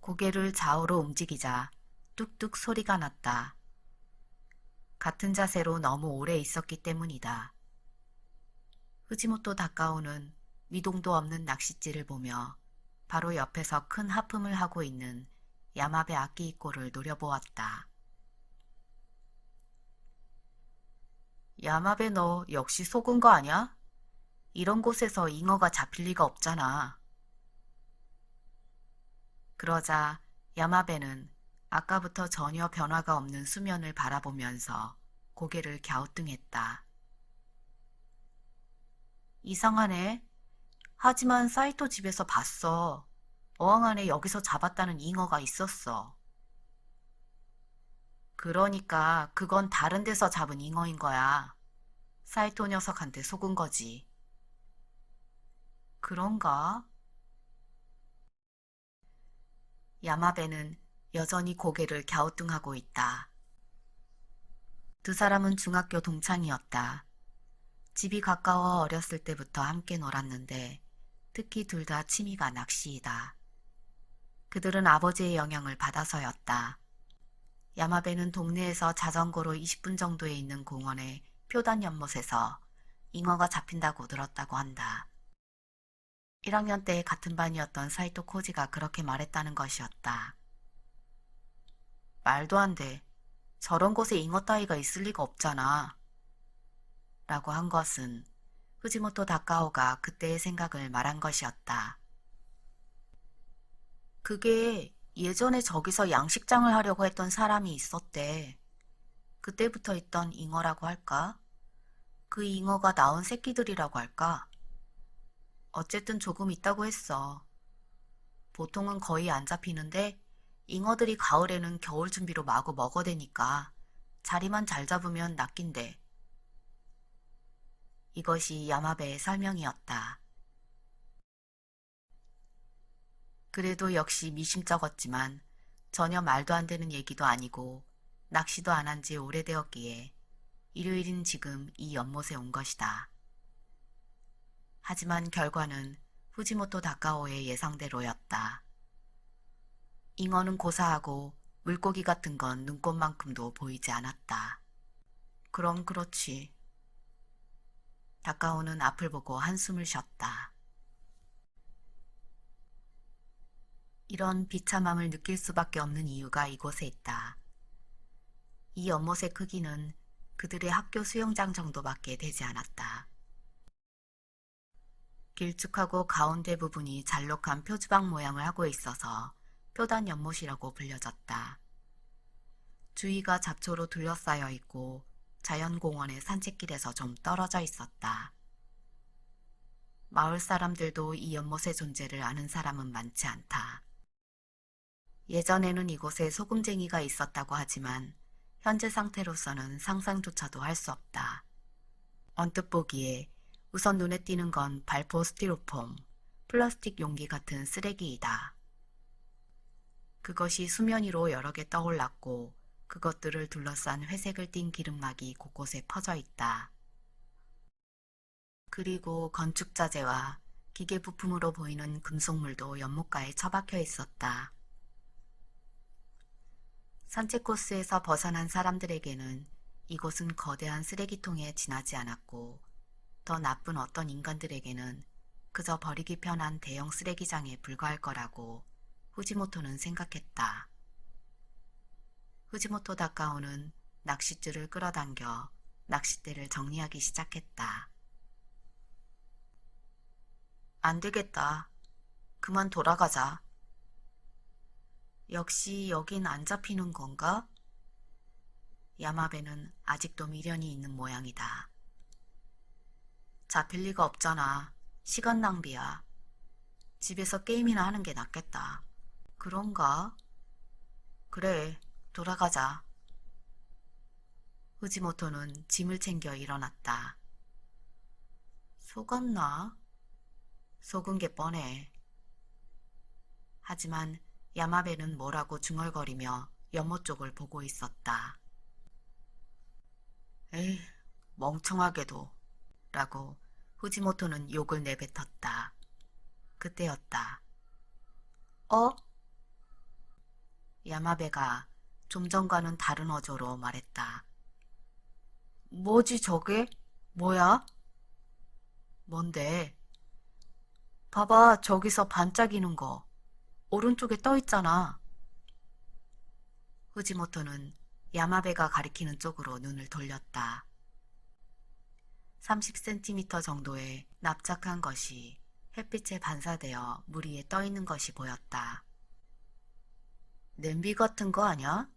고개를 좌우로 움직이자 뚝뚝 소리가 났다. 같은 자세로 너무 오래 있었기 때문이다. 후지모토 다카오는 미동도 없는 낚싯질을 보며 바로 옆에서 큰 하품을 하고 있는 야마베 아키히코를 노려보았다. 야마베 너 역시 속은 거 아냐? 이런 곳에서 잉어가 잡힐 리가 없잖아. 그러자 야마베는 아까부터 전혀 변화가 없는 수면을 바라보면서 고개를 갸우뚱했다. 이상하네. 하지만 사이토 집에서 봤어. 어항 안에 여기서 잡았다는 잉어가 있었어. 그러니까 그건 다른 데서 잡은 잉어인 거야. 사이토 녀석한테 속은 거지. 그런가? 야마베는 여전히 고개를 갸우뚱하고 있다. 두 사람은 중학교 동창이었다. 집이 가까워 어렸을 때부터 함께 놀았는데 특히 둘 다 취미가 낚시이다. 그들은 아버지의 영향을 받아서였다. 야마베는 동네에서 자전거로 20분 정도에 있는 공원의 표단 연못에서 잉어가 잡힌다고 들었다고 한다. 1학년 때 같은 반이었던 사이토 코지가 그렇게 말했다는 것이었다. 말도 안 돼. 저런 곳에 잉어 따위가 있을 리가 없잖아. 라고 한 것은 후지모토 다카오가 그때의 생각을 말한 것이었다. 그게 예전에 저기서 양식장을 하려고 했던 사람이 있었대. 그때부터 있던 잉어라고 할까? 그 잉어가 낳은 새끼들이라고 할까? 어쨌든 조금 있다고 했어. 보통은 거의 안 잡히는데 잉어들이 가을에는 겨울 준비로 마구 먹어대니까 자리만 잘 잡으면 낚인대. 이것이 야마베의 설명이었다. 그래도 역시 미심쩍었지만 전혀 말도 안 되는 얘기도 아니고 낚시도 안 한 지 오래되었기에 일요일인 지금 이 연못에 온 것이다. 하지만 결과는 후지모토 다카오의 예상대로였다. 잉어는 고사하고 물고기 같은 건 눈꽃만큼도 보이지 않았다. 그럼 그렇지. 다카오는 앞을 보고 한숨을 쉬었다. 이런 비참함을 느낄 수밖에 없는 이유가 이곳에 있다. 이 연못의 크기는 그들의 학교 수영장 정도밖에 되지 않았다. 길쭉하고 가운데 부분이 잘록한 표주방 모양을 하고 있어서 표단 연못이라고 불려졌다. 주위가 잡초로 둘러싸여 있고 자연공원의 산책길에서 좀 떨어져 있었다. 마을 사람들도 이 연못의 존재를 아는 사람은 많지 않다. 예전에는 이곳에 소금쟁이가 있었다고 하지만 현재 상태로서는 상상조차도 할 수 없다. 언뜻 보기에 우선 눈에 띄는 건 발포 스티로폼, 플라스틱 용기 같은 쓰레기이다. 그것이 수면 위로 여러 개 떠올랐고 그것들을 둘러싼 회색을 띤 기름막이 곳곳에 퍼져 있다. 그리고 건축자재와 기계 부품으로 보이는 금속물도 연못가에 처박혀 있었다. 산책 코스에서 벗어난 사람들에게는 이곳은 거대한 쓰레기통에 지나지 않았고 더 나쁜 어떤 인간들에게는 그저 버리기 편한 대형 쓰레기장에 불과할 거라고 후지모토는 생각했다. 후지모토 다카오는 낚싯줄을 끌어당겨 낚싯대를 정리하기 시작했다. 안 되겠다. 그만 돌아가자. 역시 여긴 안 잡히는 건가? 야마베는 아직도 미련이 있는 모양이다. 잡힐 리가 없잖아. 시간 낭비야. 집에서 게임이나 하는 게 낫겠다. 그런가? 그래, 돌아가자. 후지모토는 짐을 챙겨 일어났다. 속았나? 속은 게 뻔해. 하지만 야마베는 뭐라고 중얼거리며 연못 쪽을 보고 있었다. 에이, 멍청하게도 라고 후지모토는 욕을 내뱉었다. 그때였다. 어? 야마베가 좀 전과는 다른 어조로 말했다. 뭐지 저게? 뭐야? 뭔데? 봐봐, 저기서 반짝이는 거. 오른쪽에 떠 있잖아. 후지모토는 야마베가 가리키는 쪽으로 눈을 돌렸다. 30cm 정도의 납작한 것이 햇빛에 반사되어 물 위에 떠 있는 것이 보였다. 냄비 같은 거 아냐?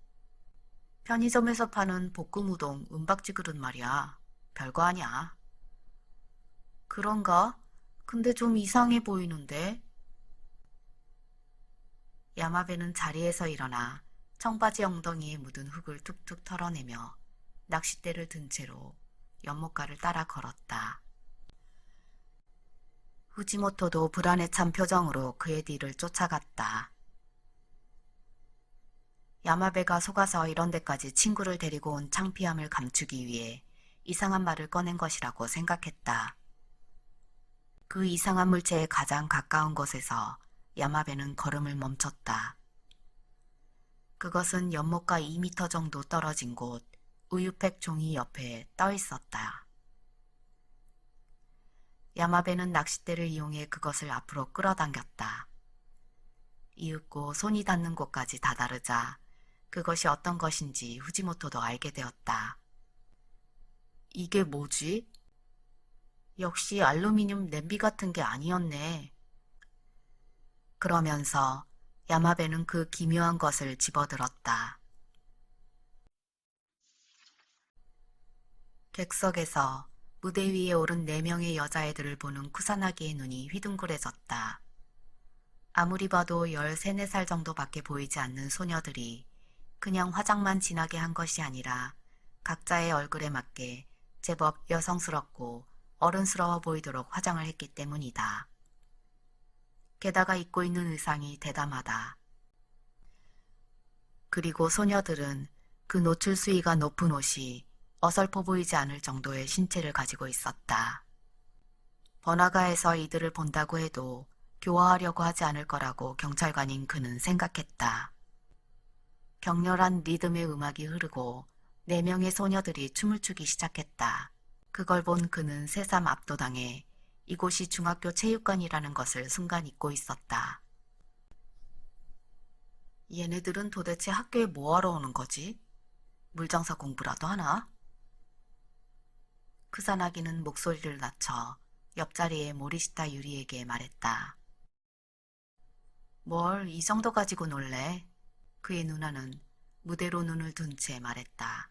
편의점에서 파는 볶음 우동 은박지 그릇 말이야. 별거 아니야. 그런가? 근데 좀 이상해 보이는데? 야마베는 자리에서 일어나 청바지 엉덩이에 묻은 흙을 툭툭 털어내며 낚싯대를 든 채로 연못가를 따라 걸었다. 후지모토도 불안에 찬 표정으로 그의 뒤를 쫓아갔다. 야마베가 속아서 이런 데까지 친구를 데리고 온 창피함을 감추기 위해 이상한 말을 꺼낸 것이라고 생각했다. 그 이상한 물체에 가장 가까운 곳에서 야마베는 걸음을 멈췄다. 그것은 연못가 2m 정도 떨어진 곳 우유팩 종이 옆에 떠 있었다. 야마베는 낚싯대를 이용해 그것을 앞으로 끌어당겼다. 이윽고 손이 닿는 곳까지 다다르자 그것이 어떤 것인지 후지모토도 알게 되었다. 이게 뭐지? 역시 알루미늄 냄비 같은 게 아니었네. 그러면서 야마베는 그 기묘한 것을 집어들었다. 객석에서 무대 위에 오른 4명의 여자애들을 보는 쿠사나기의 눈이 휘둥그레졌다. 아무리 봐도 13, 14살 정도밖에 보이지 않는 소녀들이 그냥 화장만 진하게 한 것이 아니라 각자의 얼굴에 맞게 제법 여성스럽고 어른스러워 보이도록 화장을 했기 때문이다. 게다가 입고 있는 의상이 대담하다. 그리고 소녀들은 그 노출 수위가 높은 옷이 어설퍼 보이지 않을 정도의 신체를 가지고 있었다. 번화가에서 이들을 본다고 해도 교화하려고 하지 않을 거라고 경찰관인 그는 생각했다. 격렬한 리듬의 음악이 흐르고 4명의 소녀들이 춤을 추기 시작했다. 그걸 본 그는 새삼 압도당해 이곳이 중학교 체육관이라는 것을 순간 잊고 있었다. 얘네들은 도대체 학교에 뭐하러 오는 거지? 물장사 공부라도 하나? 크사나기는 목소리를 낮춰 옆자리의 모리시타 유리에게 말했다. 뭘 이 정도 가지고 놀래? 그의 누나는 무대로 눈을 둔 채 말했다.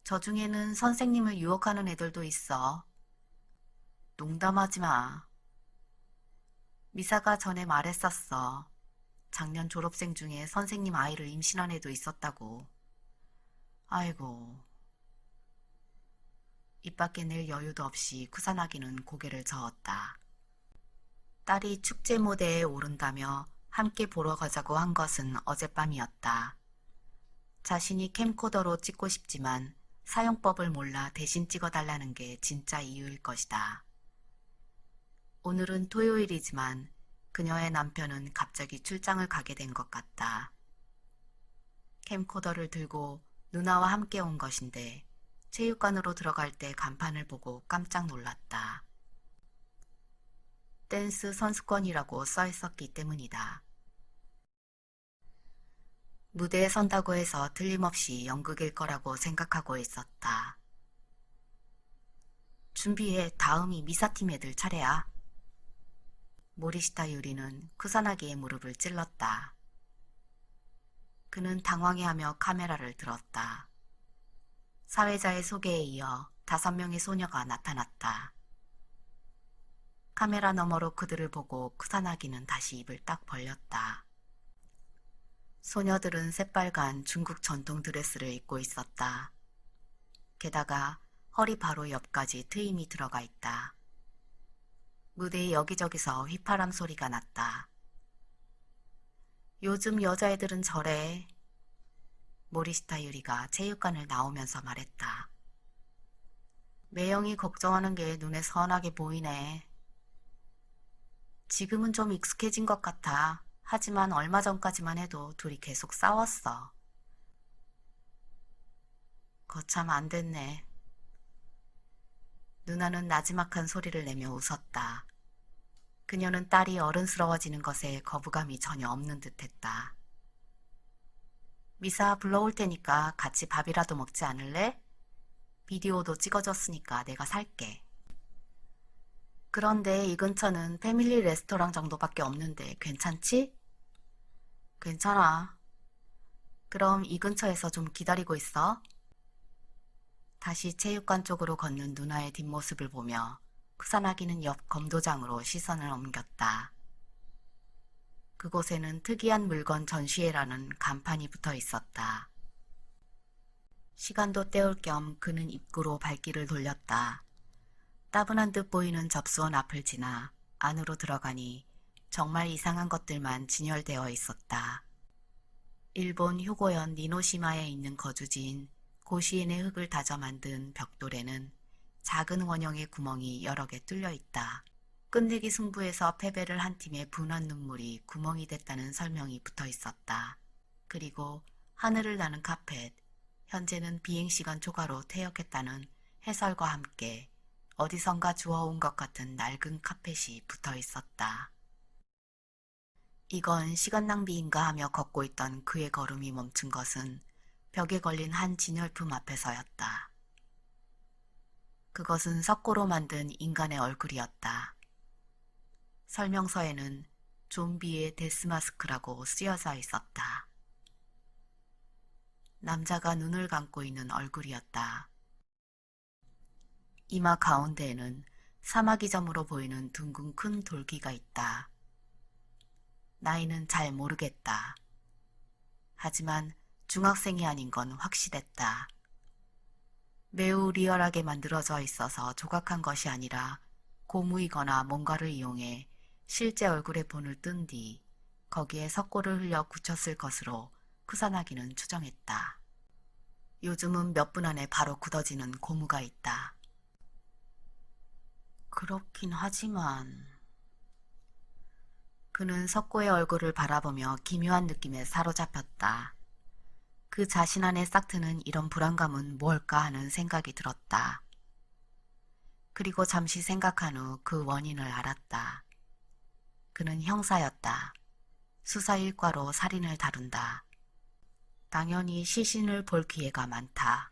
저 중에는 선생님을 유혹하는 애들도 있어. 농담하지 마. 미사가 전에 말했었어. 작년 졸업생 중에 선생님 아이를 임신한 애도 있었다고. 아이고. 입 밖에 낼 여유도 없이 쿠사나기는 고개를 저었다. 딸이 축제 무대에 오른다며 함께 보러 가자고 한 것은 어젯밤이었다. 자신이 캠코더로 찍고 싶지만 사용법을 몰라 대신 찍어달라는 게 진짜 이유일 것이다. 오늘은 토요일이지만 그녀의 남편은 갑자기 출장을 가게 된 것 같다. 캠코더를 들고 누나와 함께 온 것인데 체육관으로 들어갈 때 간판을 보고 깜짝 놀랐다. 댄스 선수권이라고 써 있었기 때문이다. 무대에 선다고 해서 틀림없이 연극일 거라고 생각하고 있었다. 준비해, 다음이 미사팀 애들 차례야. 모리시타 유리는 쿠사나기의 무릎을 찔렀다. 그는 당황해하며 카메라를 들었다. 사회자의 소개에 이어 5명의 소녀가 나타났다. 카메라 너머로 그들을 보고 쿠사나기는 다시 입을 딱 벌렸다. 소녀들은 새빨간 중국 전통 드레스를 입고 있었다. 게다가 허리 바로 옆까지 트임이 들어가 있다. 무대의 여기저기서 휘파람 소리가 났다. 요즘 여자애들은 저래. 모리시타 유리가 체육관을 나오면서 말했다. 매형이 걱정하는 게 눈에 선하게 보이네. 지금은 좀 익숙해진 것 같아. 하지만 얼마 전까지만 해도 둘이 계속 싸웠어. 거참 안 됐네. 누나는 나지막한 소리를 내며 웃었다. 그녀는 딸이 어른스러워지는 것에 거부감이 전혀 없는 듯했다. 미사 불러올 테니까 같이 밥이라도 먹지 않을래? 비디오도 찍어줬으니까 내가 살게. 그런데 이 근처는 패밀리 레스토랑 정도밖에 없는데 괜찮지? 괜찮아. 그럼 이 근처에서 좀 기다리고 있어. 다시 체육관 쪽으로 걷는 누나의 뒷모습을 보며 쿠사나기는 옆 검도장으로 시선을 옮겼다. 그곳에는 특이한 물건 전시회라는 간판이 붙어 있었다. 시간도 때울 겸 그는 입구로 발길을 돌렸다. 따분한 듯 보이는 접수원 앞을 지나 안으로 들어가니 정말 이상한 것들만 진열되어 있었다. 일본 휴고현 니노시마에 있는 거주지인 고시엔의 흙을 다져 만든 벽돌에는 작은 원형의 구멍이 여러 개 뚫려 있다. 끝내기 승부에서 패배를 한 팀의 분한 눈물이 구멍이 됐다는 설명이 붙어 있었다. 그리고 하늘을 나는 카펫, 현재는 비행시간 초과로 퇴역했다는 해설과 함께 어디선가 주워온 것 같은 낡은 카펫이 붙어 있었다. 이건 시간 낭비인가 하며 걷고 있던 그의 걸음이 멈춘 것은 벽에 걸린 한 진열품 앞에서였다. 그것은 석고로 만든 인간의 얼굴이었다. 설명서에는 좀비의 데스마스크라고 쓰여져 있었다. 남자가 눈을 감고 있는 얼굴이었다. 이마 가운데에는 사마귀점으로 보이는 둥근 큰 돌기가 있다. 나이는 잘 모르겠다. 하지만 중학생이 아닌 건 확실했다. 매우 리얼하게 만들어져 있어서 조각한 것이 아니라 고무이거나 뭔가를 이용해 실제 얼굴에 본을 뜬 뒤 거기에 석고를 흘려 굳혔을 것으로 쿠사나기는 추정했다. 요즘은 몇 분 안에 바로 굳어지는 고무가 있다. 그렇긴 하지만... 그는 석고의 얼굴을 바라보며 기묘한 느낌에 사로잡혔다. 그 자신 안에 싹 트는 이런 불안감은 뭘까 하는 생각이 들었다. 그리고 잠시 생각한 후 그 원인을 알았다. 그는 형사였다. 수사 일과로 살인을 다룬다. 당연히 시신을 볼 기회가 많다.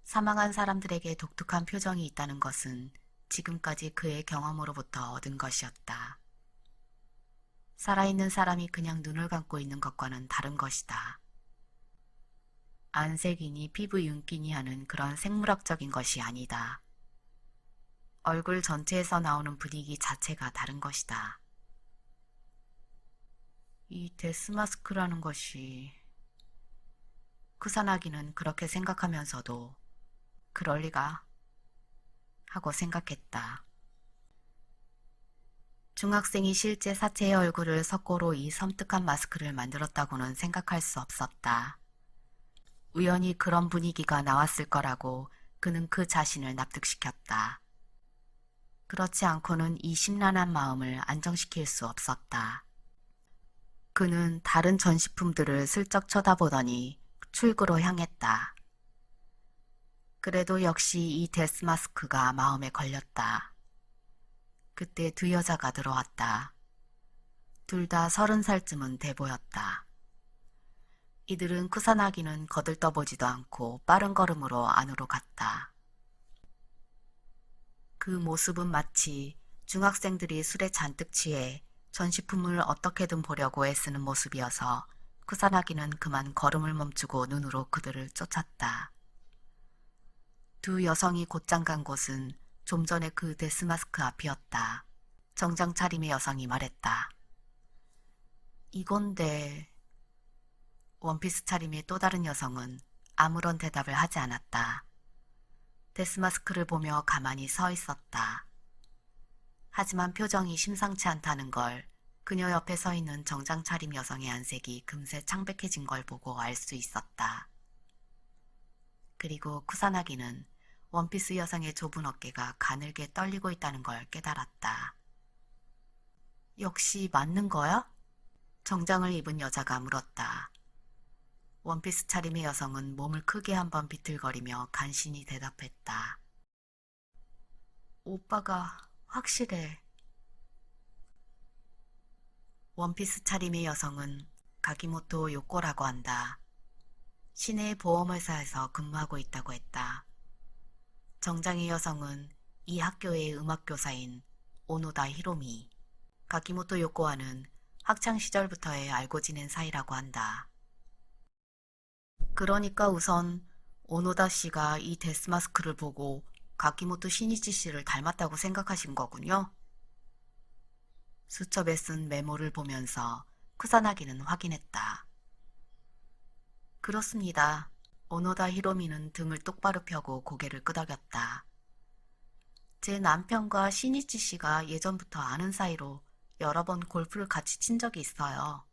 사망한 사람들에게 독특한 표정이 있다는 것은 지금까지 그의 경험으로부터 얻은 것이었다. 살아있는 사람이 그냥 눈을 감고 있는 것과는 다른 것이다. 안색이니 피부 윤기니 하는 그런 생물학적인 것이 아니다. 얼굴 전체에서 나오는 분위기 자체가 다른 것이다. 이 데스마스크라는 것이... 쿠사나기는 그렇게 생각하면서도 그럴 리가 하고 생각했다. 중학생이 실제 사체의 얼굴을 석고로 이 섬뜩한 마스크를 만들었다고는 생각할 수 없었다. 우연히 그런 분위기가 나왔을 거라고 그는 그 자신을 납득시켰다. 그렇지 않고는 이 심란한 마음을 안정시킬 수 없었다. 그는 다른 전시품들을 슬쩍 쳐다보더니 출구로 향했다. 그래도 역시 이 데스마스크가 마음에 걸렸다. 그때 두 여자가 들어왔다. 둘 다 30살쯤은 돼 보였다. 이들은 쿠사나기는 거들떠보지도 않고 빠른 걸음으로 안으로 갔다. 그 모습은 마치 중학생들이 술에 잔뜩 취해 전시품을 어떻게든 보려고 애쓰는 모습이어서 쿠사나기는 그만 걸음을 멈추고 눈으로 그들을 쫓았다. 두 여성이 곧장 간 곳은 좀 전에 그 데스마스크 앞이었다. 정장 차림의 여성이 말했다. 이건데... 원피스 차림의 또 다른 여성은 아무런 대답을 하지 않았다. 데스마스크를 보며 가만히 서 있었다. 하지만 표정이 심상치 않다는 걸 그녀 옆에 서 있는 정장 차림 여성의 안색이 금세 창백해진 걸 보고 알 수 있었다. 그리고 쿠사나기는 원피스 여성의 좁은 어깨가 가늘게 떨리고 있다는 걸 깨달았다. 역시 맞는 거야? 정장을 입은 여자가 물었다. 원피스 차림의 여성은 몸을 크게 한번 비틀거리며 간신히 대답했다. 오빠가 확실해. 원피스 차림의 여성은 가기모토 요코라고 한다. 시내 보험회사에서 근무하고 있다고 했다. 정장의 여성은 이 학교의 음악교사인 오노다 히로미, 가기모토 요코와는 학창시절부터의 알고 지낸 사이라고 한다. 그러니까 우선 오노다 씨가 이 데스마스크를 보고 가기모토 시니치 씨를 닮았다고 생각하신 거군요. 수첩에 쓴 메모를 보면서 쿠사나기는 확인했다. 그렇습니다. 오노다 히로미는 등을 똑바로 펴고 고개를 끄덕였다. 제 남편과 시니치 씨가 예전부터 아는 사이로 여러 번 골프를 같이 친 적이 있어요.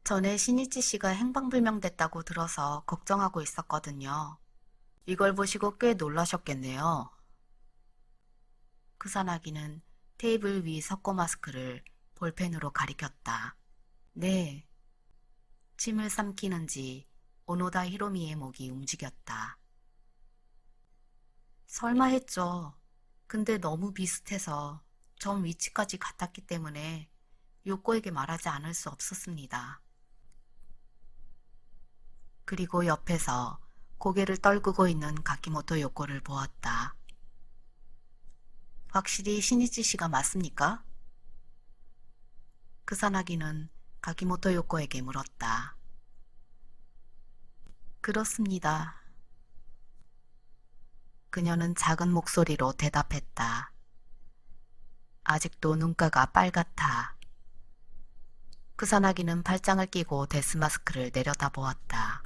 전에 시니치 씨가 행방불명됐다고 들어서 걱정하고 있었거든요. 이걸 보시고 꽤 놀라셨겠네요. 쿠사나기는 테이블 위 석고 마스크를 볼펜으로 가리켰다. 네. 침을 삼키는지 오노다 히로미의 목이 움직였다. 설마 했죠. 근데 너무 비슷해서 점 위치까지 같았기 때문에 요코에게 말하지 않을 수 없었습니다. 그리고 옆에서 고개를 떨구고 있는 가키모토 요코를 보았다. 확실히 시니치 씨가 맞습니까? 크사나기는 가키모토 요코에게 물었다. 그렇습니다. 그녀는 작은 목소리로 대답했다. 아직도 눈가가 빨갛다. 크사나기는 팔짱을 끼고 데스마스크를 내려다보았다.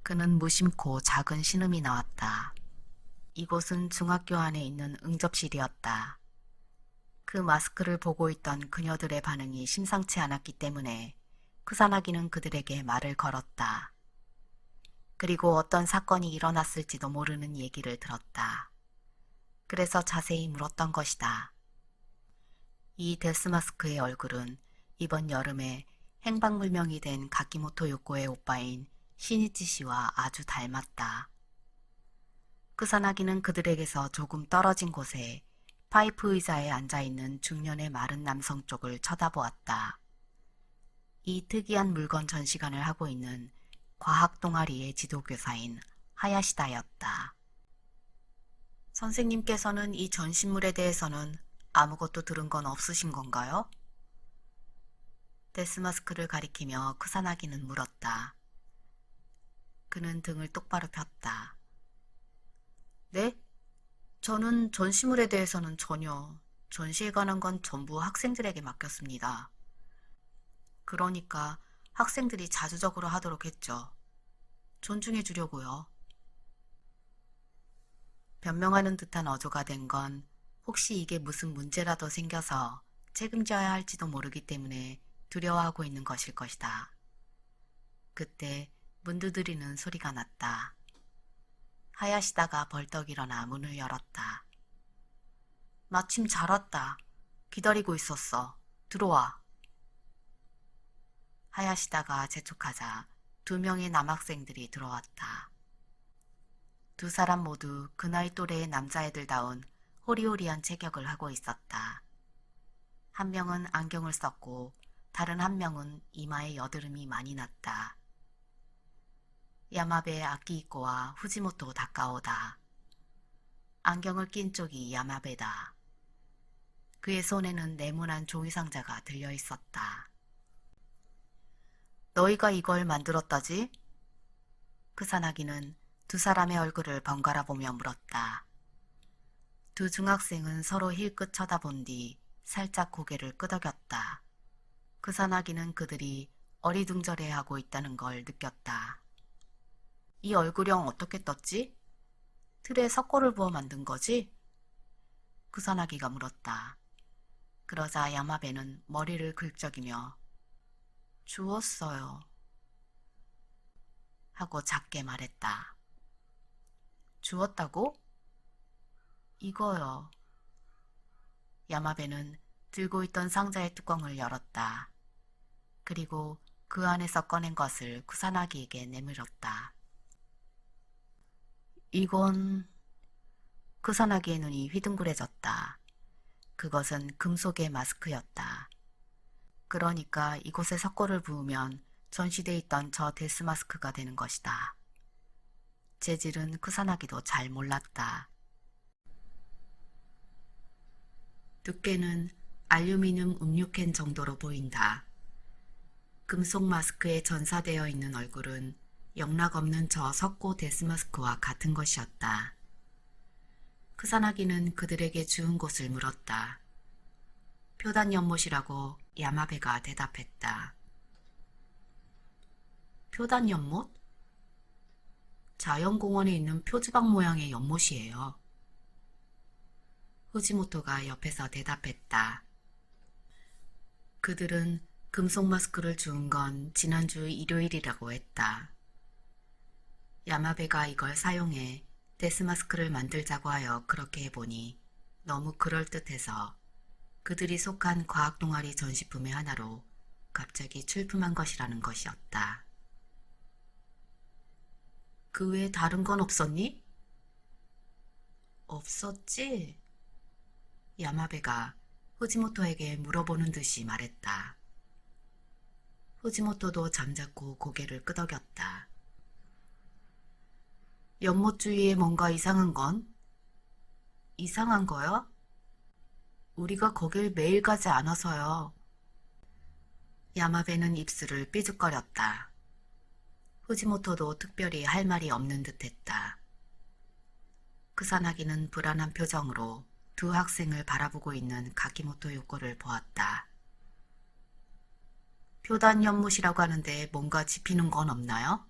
그는 무심코 작은 신음이 나왔다. 이곳은 중학교 안에 있는 응접실이었다. 그 마스크를 보고 있던 그녀들의 반응이 심상치 않았기 때문에 쿠사나기는 그들에게 말을 걸었다. 그리고 어떤 사건이 일어났을지도 모르는 얘기를 들었다. 그래서 자세히 물었던 것이다. 이 데스마스크의 얼굴은 이번 여름에 행방불명이 된 가키모토 요코의 오빠인 시니치 씨와 아주 닮았다. 쿠사나기는 그들에게서 조금 떨어진 곳에 파이프 의자에 앉아있는 중년의 마른 남성 쪽을 쳐다보았다. 이 특이한 물건 전시관을 하고 있는 과학 동아리의 지도교사인 하야시다였다. 선생님께서는 이 전시물에 대해서는 아무것도 들은 건 없으신 건가요? 데스마스크를 가리키며 쿠사나기는 물었다. 그는 등을 똑바로 폈다. 네? 저는 전시물에 대해서는 전혀, 전시에 관한 건 전부 학생들에게 맡겼습니다. 그러니까 학생들이 자주적으로 하도록 했죠. 존중해 주려고요. 변명하는 듯한 어조가 된 건 혹시 이게 무슨 문제라도 생겨서 책임져야 할지도 모르기 때문에 두려워하고 있는 것일 것이다. 그때 문 두드리는 소리가 났다. 하야시다가 벌떡 일어나 문을 열었다. 마침 잘 왔다. 기다리고 있었어. 들어와. 하야시다가 재촉하자 2명의 남학생들이 들어왔다. 두 사람 모두 그 나이 또래의 남자애들다운 호리호리한 체격을 하고 있었다. 한 명은 안경을 썼고 다른 한 명은 이마에 여드름이 많이 났다. 야마베 아키히코와 후지모토 다카오다. 안경을 낀 쪽이 야마베다. 그의 손에는 네모난 종이상자가 들려있었다. 너희가 이걸 만들었다지? 크사나기는 두 사람의 얼굴을 번갈아 보며 물었다. 두 중학생은 서로 힐끗 쳐다본 뒤 살짝 고개를 끄덕였다. 크사나기는 그들이 어리둥절해하고 있다는 걸 느꼈다. 이 얼굴형 어떻게 떴지? 틀에 석고를 부어 만든 거지? 쿠사나기가 물었다. 그러자 야마베는 머리를 긁적이며 주웠어요. 하고 작게 말했다. 주웠다고? 이거요. 야마베는 들고 있던 상자의 뚜껑을 열었다. 그리고 그 안에서 꺼낸 것을 쿠사나기에게 내밀었다. 이건... 쿠사나기의 눈이 휘둥그레졌다. 그것은 금속의 마스크였다. 그러니까 이곳에 석고를 부으면 전시돼 있던 저 데스 마스크가 되는 것이다. 재질은 쿠사나기도 잘 몰랐다. 두께는 알루미늄 음료캔 정도로 보인다. 금속 마스크에 전사되어 있는 얼굴은 영락없는 저 석고 데스 마스크와 같은 것이었다. 쿠사나기는 그들에게 주운 곳을 물었다. 표단 연못이라고 야마베가 대답했다. 표단 연못? 자연공원에 있는 표지방 모양의 연못이에요. 후지모토가 옆에서 대답했다. 그들은 금속 마스크를 주운 건 지난주 일요일이라고 했다. 야마베가 이걸 사용해 데스 마스크를 만들자고 하여 그렇게 해보니 너무 그럴듯해서 그들이 속한 과학 동아리 전시품의 하나로 갑자기 출품한 것이라는 것이었다. 그 외에 다른 건 없었니? 없었지? 야마베가 후지모토에게 물어보는 듯이 말했다. 후지모토도 잠자코 고개를 끄덕였다. 연못 주위에 뭔가 이상한 건? 이상한 거요? 우리가 거길 매일 가지 않아서요. 야마베는 입술을 삐죽거렸다. 후지모토도 특별히 할 말이 없는 듯했다. 쿠사나기는 불안한 표정으로 두 학생을 바라보고 있는 가키모토 요코를 보았다. 표단 연못이라고 하는데 뭔가 짚히는 건 없나요?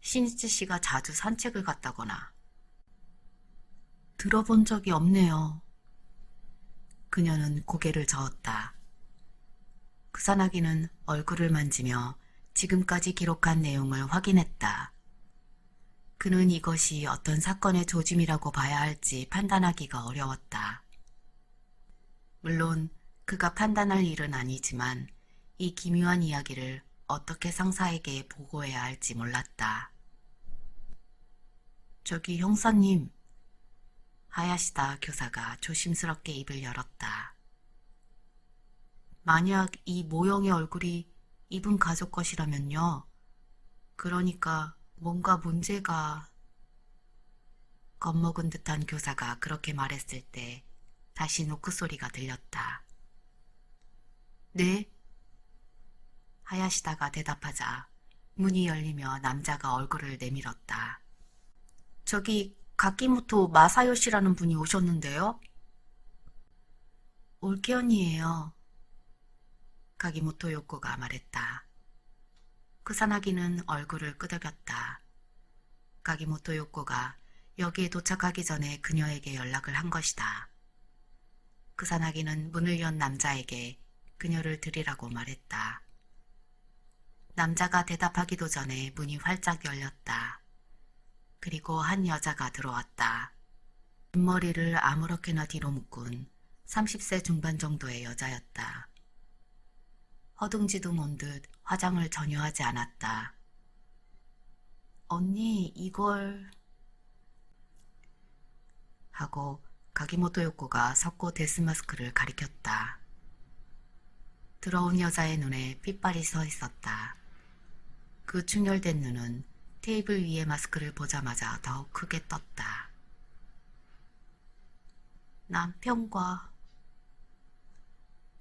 신이치 씨가 자주 산책을 갔다거나. 들어본 적이 없네요. 그녀는 고개를 저었다. 쿠사나기는 얼굴을 만지며 지금까지 기록한 내용을 확인했다. 그는 이것이 어떤 사건의 조짐이라고 봐야 할지 판단하기가 어려웠다. 물론 그가 판단할 일은 아니지만 이 기묘한 이야기를 어떻게 상사에게 보고해야 할지 몰랐다. 저기 형사님. 하야시다 교사가 조심스럽게 입을 열었다. 만약 이 모형의 얼굴이 이분 가족 것이라면요. 그러니까 뭔가 문제가... 겁먹은 듯한 교사가 그렇게 말했을 때 다시 노크 소리가 들렸다. 네? 하야시다가 대답하자 문이 열리며 남자가 얼굴을 내밀었다. 저기 가키모토 마사요시라는 분이 오셨는데요. 올케언이에요. 가키모토 요코가 말했다. 쿠사나기는 얼굴을 끄덕였다. 가키모토 요코가 여기에 도착하기 전에 그녀에게 연락을 한 것이다. 쿠사나기는 문을 연 남자에게 그녀를 드리라고 말했다. 남자가 대답하기도 전에 문이 활짝 열렸다. 그리고 한 여자가 들어왔다. 뒷머리를 아무렇게나 뒤로 묶은 30세 중반 정도의 여자였다. 허둥지둥 온 듯 화장을 전혀 하지 않았다. 언니, 이걸... 하고 가키모토 요코가 석고 데스 마스크를 가리켰다. 들어온 여자의 눈에 핏발이 서 있었다. 그 충혈된 눈은 테이블 위의 마스크를 보자마자 더욱 크게 떴다. 남편과...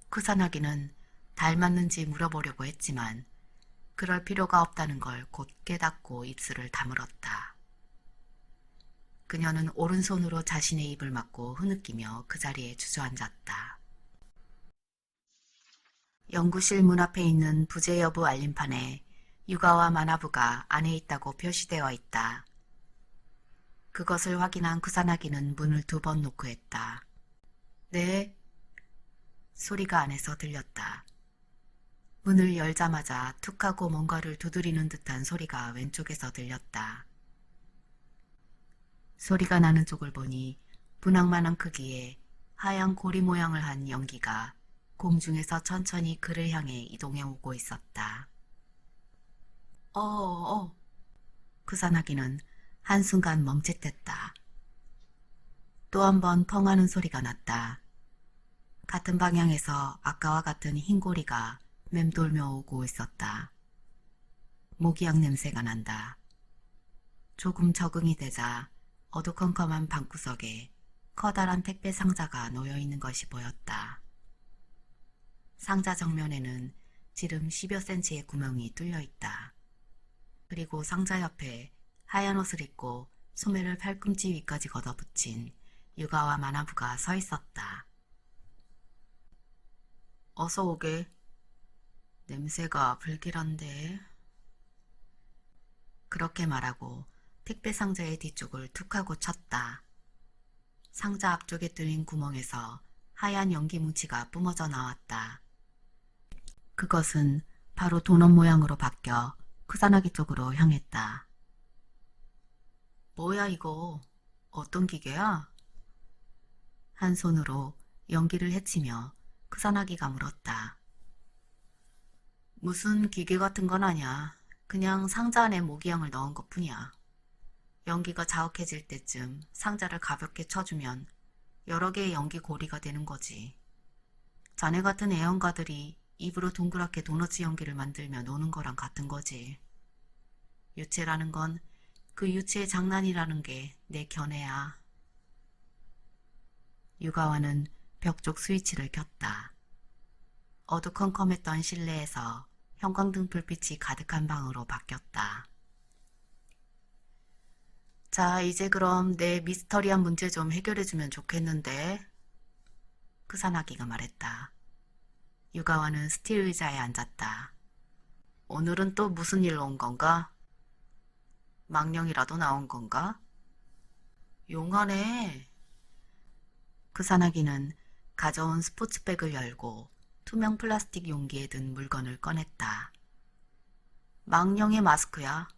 쿠사나기는 닮았는지 물어보려고 했지만 그럴 필요가 없다는 걸 곧 깨닫고 입술을 다물었다. 그녀는 오른손으로 자신의 입을 막고 흐느끼며 그 자리에 주저앉았다. 연구실 문 앞에 있는 부재 여부 알림판에 유가와 마나부가 안에 있다고 표시되어 있다. 그것을 확인한 쿠사나기는 문을 2번 노크했다. 네? 소리가 안에서 들렸다. 문을 열자마자 툭 하고 뭔가를 두드리는 듯한 소리가 왼쪽에서 들렸다. 소리가 나는 쪽을 보니 분황만한 크기의 하얀 고리 모양을 한 연기가 공중에서 천천히 그를 향해 이동해 오고 있었다. 어어. 크사나기는 한순간 멈칫했다. 또 한 번 펑 하는 소리가 났다. 같은 방향에서 아까와 같은 흰 고리가 맴돌며 오고 있었다. 모기향 냄새가 난다. 조금 적응이 되자 어두컴컴한 방구석에 커다란 택배 상자가 놓여 있는 것이 보였다. 상자 정면에는 지름 10여 센치의 구멍이 뚫려 있다. 그리고 상자 옆에 하얀 옷을 입고 소매를 팔꿈치 위까지 걷어붙인 유가와 마나부가 서 있었다. 어서 오게. 냄새가 불길한데. 그렇게 말하고 택배 상자의 뒤쪽을 툭 하고 쳤다. 상자 앞쪽에 뚫린 구멍에서 하얀 연기 뭉치가 뿜어져 나왔다. 그것은 바로 도넛 모양으로 바뀌어 크사나기 쪽으로 향했다. 뭐야 이거? 어떤 기계야? 한 손으로 연기를 헤치며 크사나기가 물었다. 무슨 기계 같은 건 아냐. 그냥 상자 안에 모기향을 넣은 것뿐이야. 연기가 자욱해질 때쯤 상자를 가볍게 쳐주면 여러 개의 연기 고리가 되는 거지. 자네 같은 애연가들이 입으로 동그랗게 도너츠 연기를 만들며 노는 거랑 같은 거지. 유체라는 건 그 유체의 장난이라는 게 내 견해야. 유가와는 벽 쪽 스위치를 켰다. 어두컴컴했던 실내에서 형광등 불빛이 가득한 방으로 바뀌었다. 자, 이제 그럼 내 미스터리한 문제 좀 해결해주면 좋겠는데. 크사나기가 말했다. 유가와는 스틸 의자에 앉았다. 오늘은 또 무슨 일로 온 건가? 망령이라도 나온 건가? 용하네. 크사나기는 가져온 스포츠백을 열고 투명 플라스틱 용기에 든 물건을 꺼냈다. 망령의 마스크야.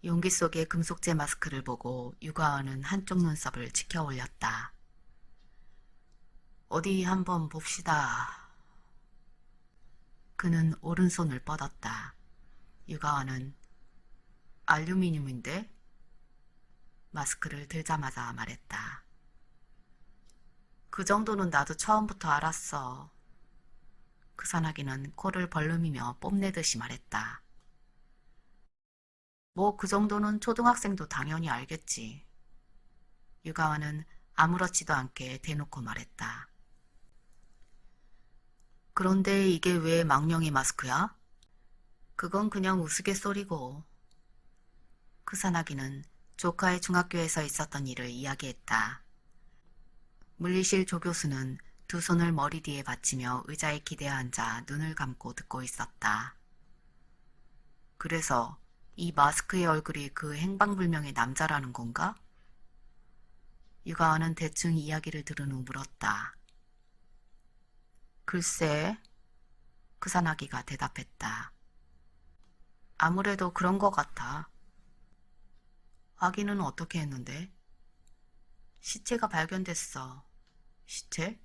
용기 속의 금속재 마스크를 보고 유가와는 한쪽 눈썹을 치켜 올렸다. 어디 한번 봅시다. 그는 오른손을 뻗었다. 유가와는 알루미늄인데? 마스크를 들자마자 말했다. 그 정도는 나도 처음부터 알았어. 크사나기는 코를 벌름이며 뽐내듯이 말했다. 뭐 그 정도는 초등학생도 당연히 알겠지. 유가와는 아무렇지도 않게 대놓고 말했다. 그런데 이게 왜 망령의 마스크야? 그건 그냥 우스갯소리고. 크사나기는 조카의 중학교에서 있었던 일을 이야기했다. 물리실 조교수는 두 손을 머리 뒤에 받치며 의자에 기대어 앉아 눈을 감고 듣고 있었다. 그래서 이 마스크의 얼굴이 그 행방불명의 남자라는 건가? 유가와는 대충 이야기를 들은 후 물었다. 글쎄, 크사나기가 대답했다. 아무래도 그런 것 같아. 확인은 어떻게 했는데? 시체가 발견됐어. 시체?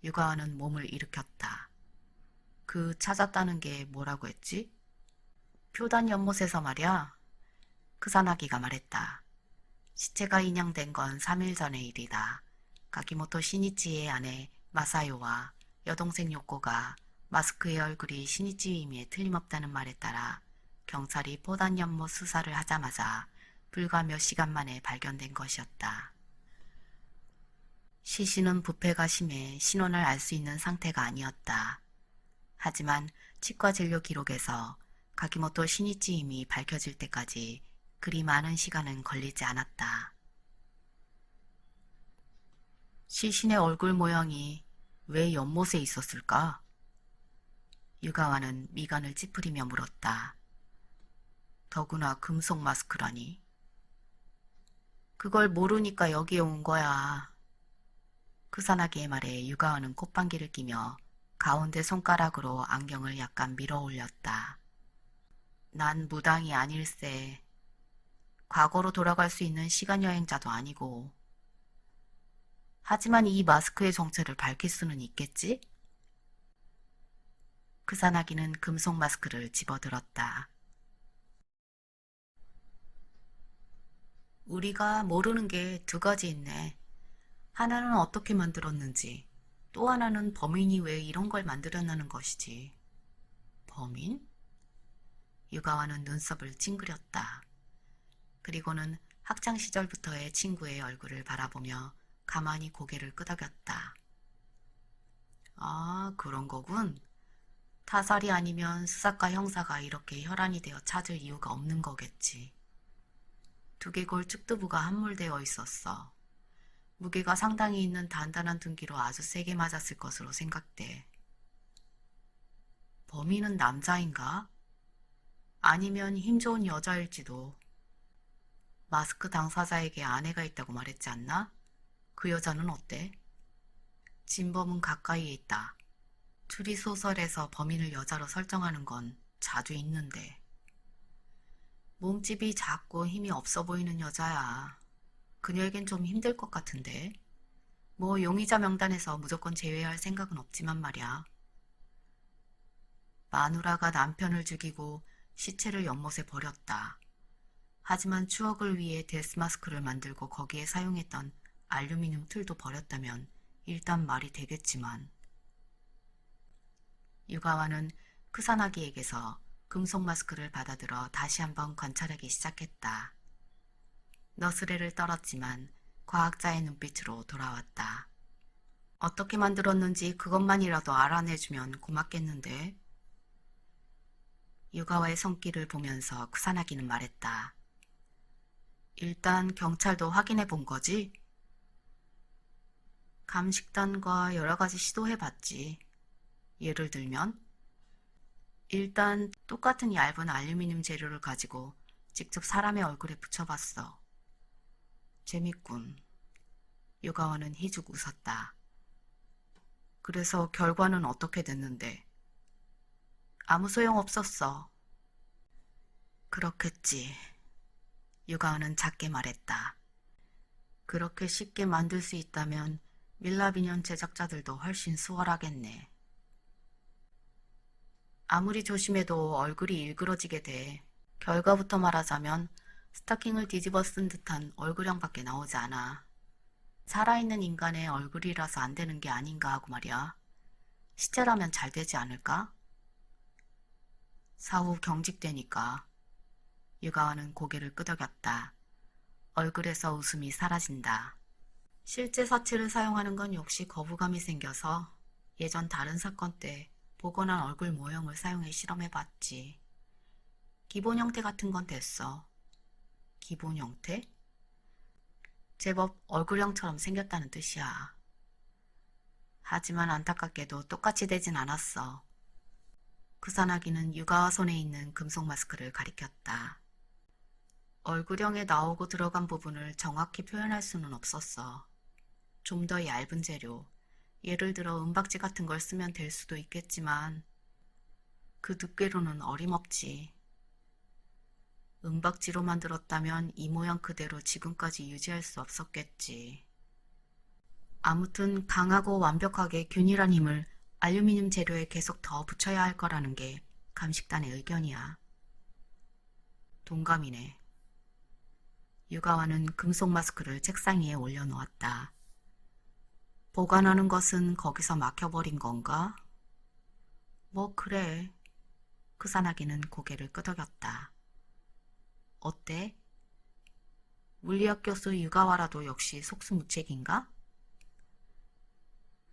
유가와는 몸을 일으켰다. 그 찾았다는 게 뭐라고 했지? 표단 연못에서 말이야. 크사나기가 말했다. 시체가 인양된 건 3일 전의 일이다. 가기모토 시니치의 아내 마사요와 여동생 요코가 마스크의 얼굴이 시니치임에 틀림없다는 말에 따라 경찰이 포단 연못 수사를 하자마자 불과 몇 시간 만에 발견된 것이었다. 시신은 부패가 심해 신원을 알 수 있는 상태가 아니었다. 하지만 치과 진료 기록에서 가기모토 시니치임이 밝혀질 때까지 그리 많은 시간은 걸리지 않았다. 시신의 얼굴 모양이 왜 연못에 있었을까? 유가와는 미간을 찌푸리며 물었다. 더구나 금속 마스크라니. 그걸 모르니까 여기에 온 거야. 크사나기의 말에 유가와는 콧방귀를 끼며 가운데 손가락으로 안경을 약간 밀어 올렸다. 난 무당이 아닐세. 과거로 돌아갈 수 있는 시간여행자도 아니고. 하지만 이 마스크의 정체를 밝힐 수는 있겠지? 크사나기는 금속 마스크를 집어들었다. 우리가 모르는 게 두 가지 있네. 하나는 어떻게 만들었는지, 또 하나는 범인이 왜 이런 걸 만들었냐는 것이지. 범인? 유가와는 눈썹을 찡그렸다. 그리고는 학창 시절부터의 친구의 얼굴을 바라보며 가만히 고개를 끄덕였다. 아, 그런 거군. 타살이 아니면 수사과 형사가 이렇게 혈안이 되어 찾을 이유가 없는 거겠지. 두개골 측두부가 함몰되어 있었어. 무게가 상당히 있는 단단한 둔기로 아주 세게 맞았을 것으로 생각돼. 범인은 남자인가? 아니면 힘 좋은 여자일지도. 마스크 당사자에게 아내가 있다고 말했지 않나? 그 여자는 어때? 진범은 가까이에 있다. 추리소설에서 범인을 여자로 설정하는 건 자주 있는데. 몸집이 작고 힘이 없어 보이는 여자야. 그녀에겐 좀 힘들 것 같은데. 뭐 용의자 명단에서 무조건 제외할 생각은 없지만 말이야. 마누라가 남편을 죽이고 시체를 연못에 버렸다. 하지만 추억을 위해 데스마스크를 만들고 거기에 사용했던 알루미늄 틀도 버렸다면 일단 말이 되겠지만. 유가와는 크사나기에게서 금속 마스크를 받아들어 다시 한번 관찰하기 시작했다. 너스레를 떨었지만 과학자의 눈빛으로 돌아왔다. 어떻게 만들었는지 그것만이라도 알아내주면 고맙겠는데. 유가와의 손길을 보면서 쿠사나기는 말했다. 일단 경찰도 확인해 본 거지? 감식단과 여러 가지 시도해봤지. 예를 들면 일단 똑같은 얇은 알루미늄 재료를 가지고 직접 사람의 얼굴에 붙여봤어. 재밌군. 유가와는 희죽 웃었다. 그래서 결과는 어떻게 됐는데? 아무 소용 없었어. 그렇겠지. 유가와는 작게 말했다. 그렇게 쉽게 만들 수 있다면 밀라비년 제작자들도 훨씬 수월하겠네. 아무리 조심해도 얼굴이 일그러지게 돼. 결과부터 말하자면 스타킹을 뒤집어 쓴 듯한 얼굴형밖에 나오지 않아. 살아있는 인간의 얼굴이라서 안 되는 게 아닌가 하고 말이야. 시체라면 잘 되지 않을까? 사후 경직되니까. 유가와는 고개를 끄덕였다. 얼굴에서 웃음이 사라진다. 실제 사체를 사용하는 건 역시 거부감이 생겨서 예전 다른 사건 때 복원한 얼굴 모형을 사용해 실험해봤지. 기본 형태 같은 건 됐어. 기본 형태? 제법 얼굴형처럼 생겼다는 뜻이야. 하지만 안타깝게도 똑같이 되진 않았어. 쿠사나기는 유가와 손에 있는 금속 마스크를 가리켰다. 얼굴형에 나오고 들어간 부분을 정확히 표현할 수는 없었어. 좀 더 얇은 재료, 예를 들어 은박지 같은 걸 쓰면 될 수도 있겠지만 그 두께로는 어림없지. 은박지로 만들었다면 이 모양 그대로 지금까지 유지할 수 없었겠지. 아무튼 강하고 완벽하게 균일한 힘을 알루미늄 재료에 계속 더 붙여야 할 거라는 게 감식단의 의견이야. 동감이네. 유가와는 금속 마스크를 책상 위에 올려놓았다. 보관하는 것은 거기서 막혀버린 건가? 뭐 그래. 크사나기는 고개를 끄덕였다. 어때? 물리학 교수 유가와라도 역시 속수무책인가?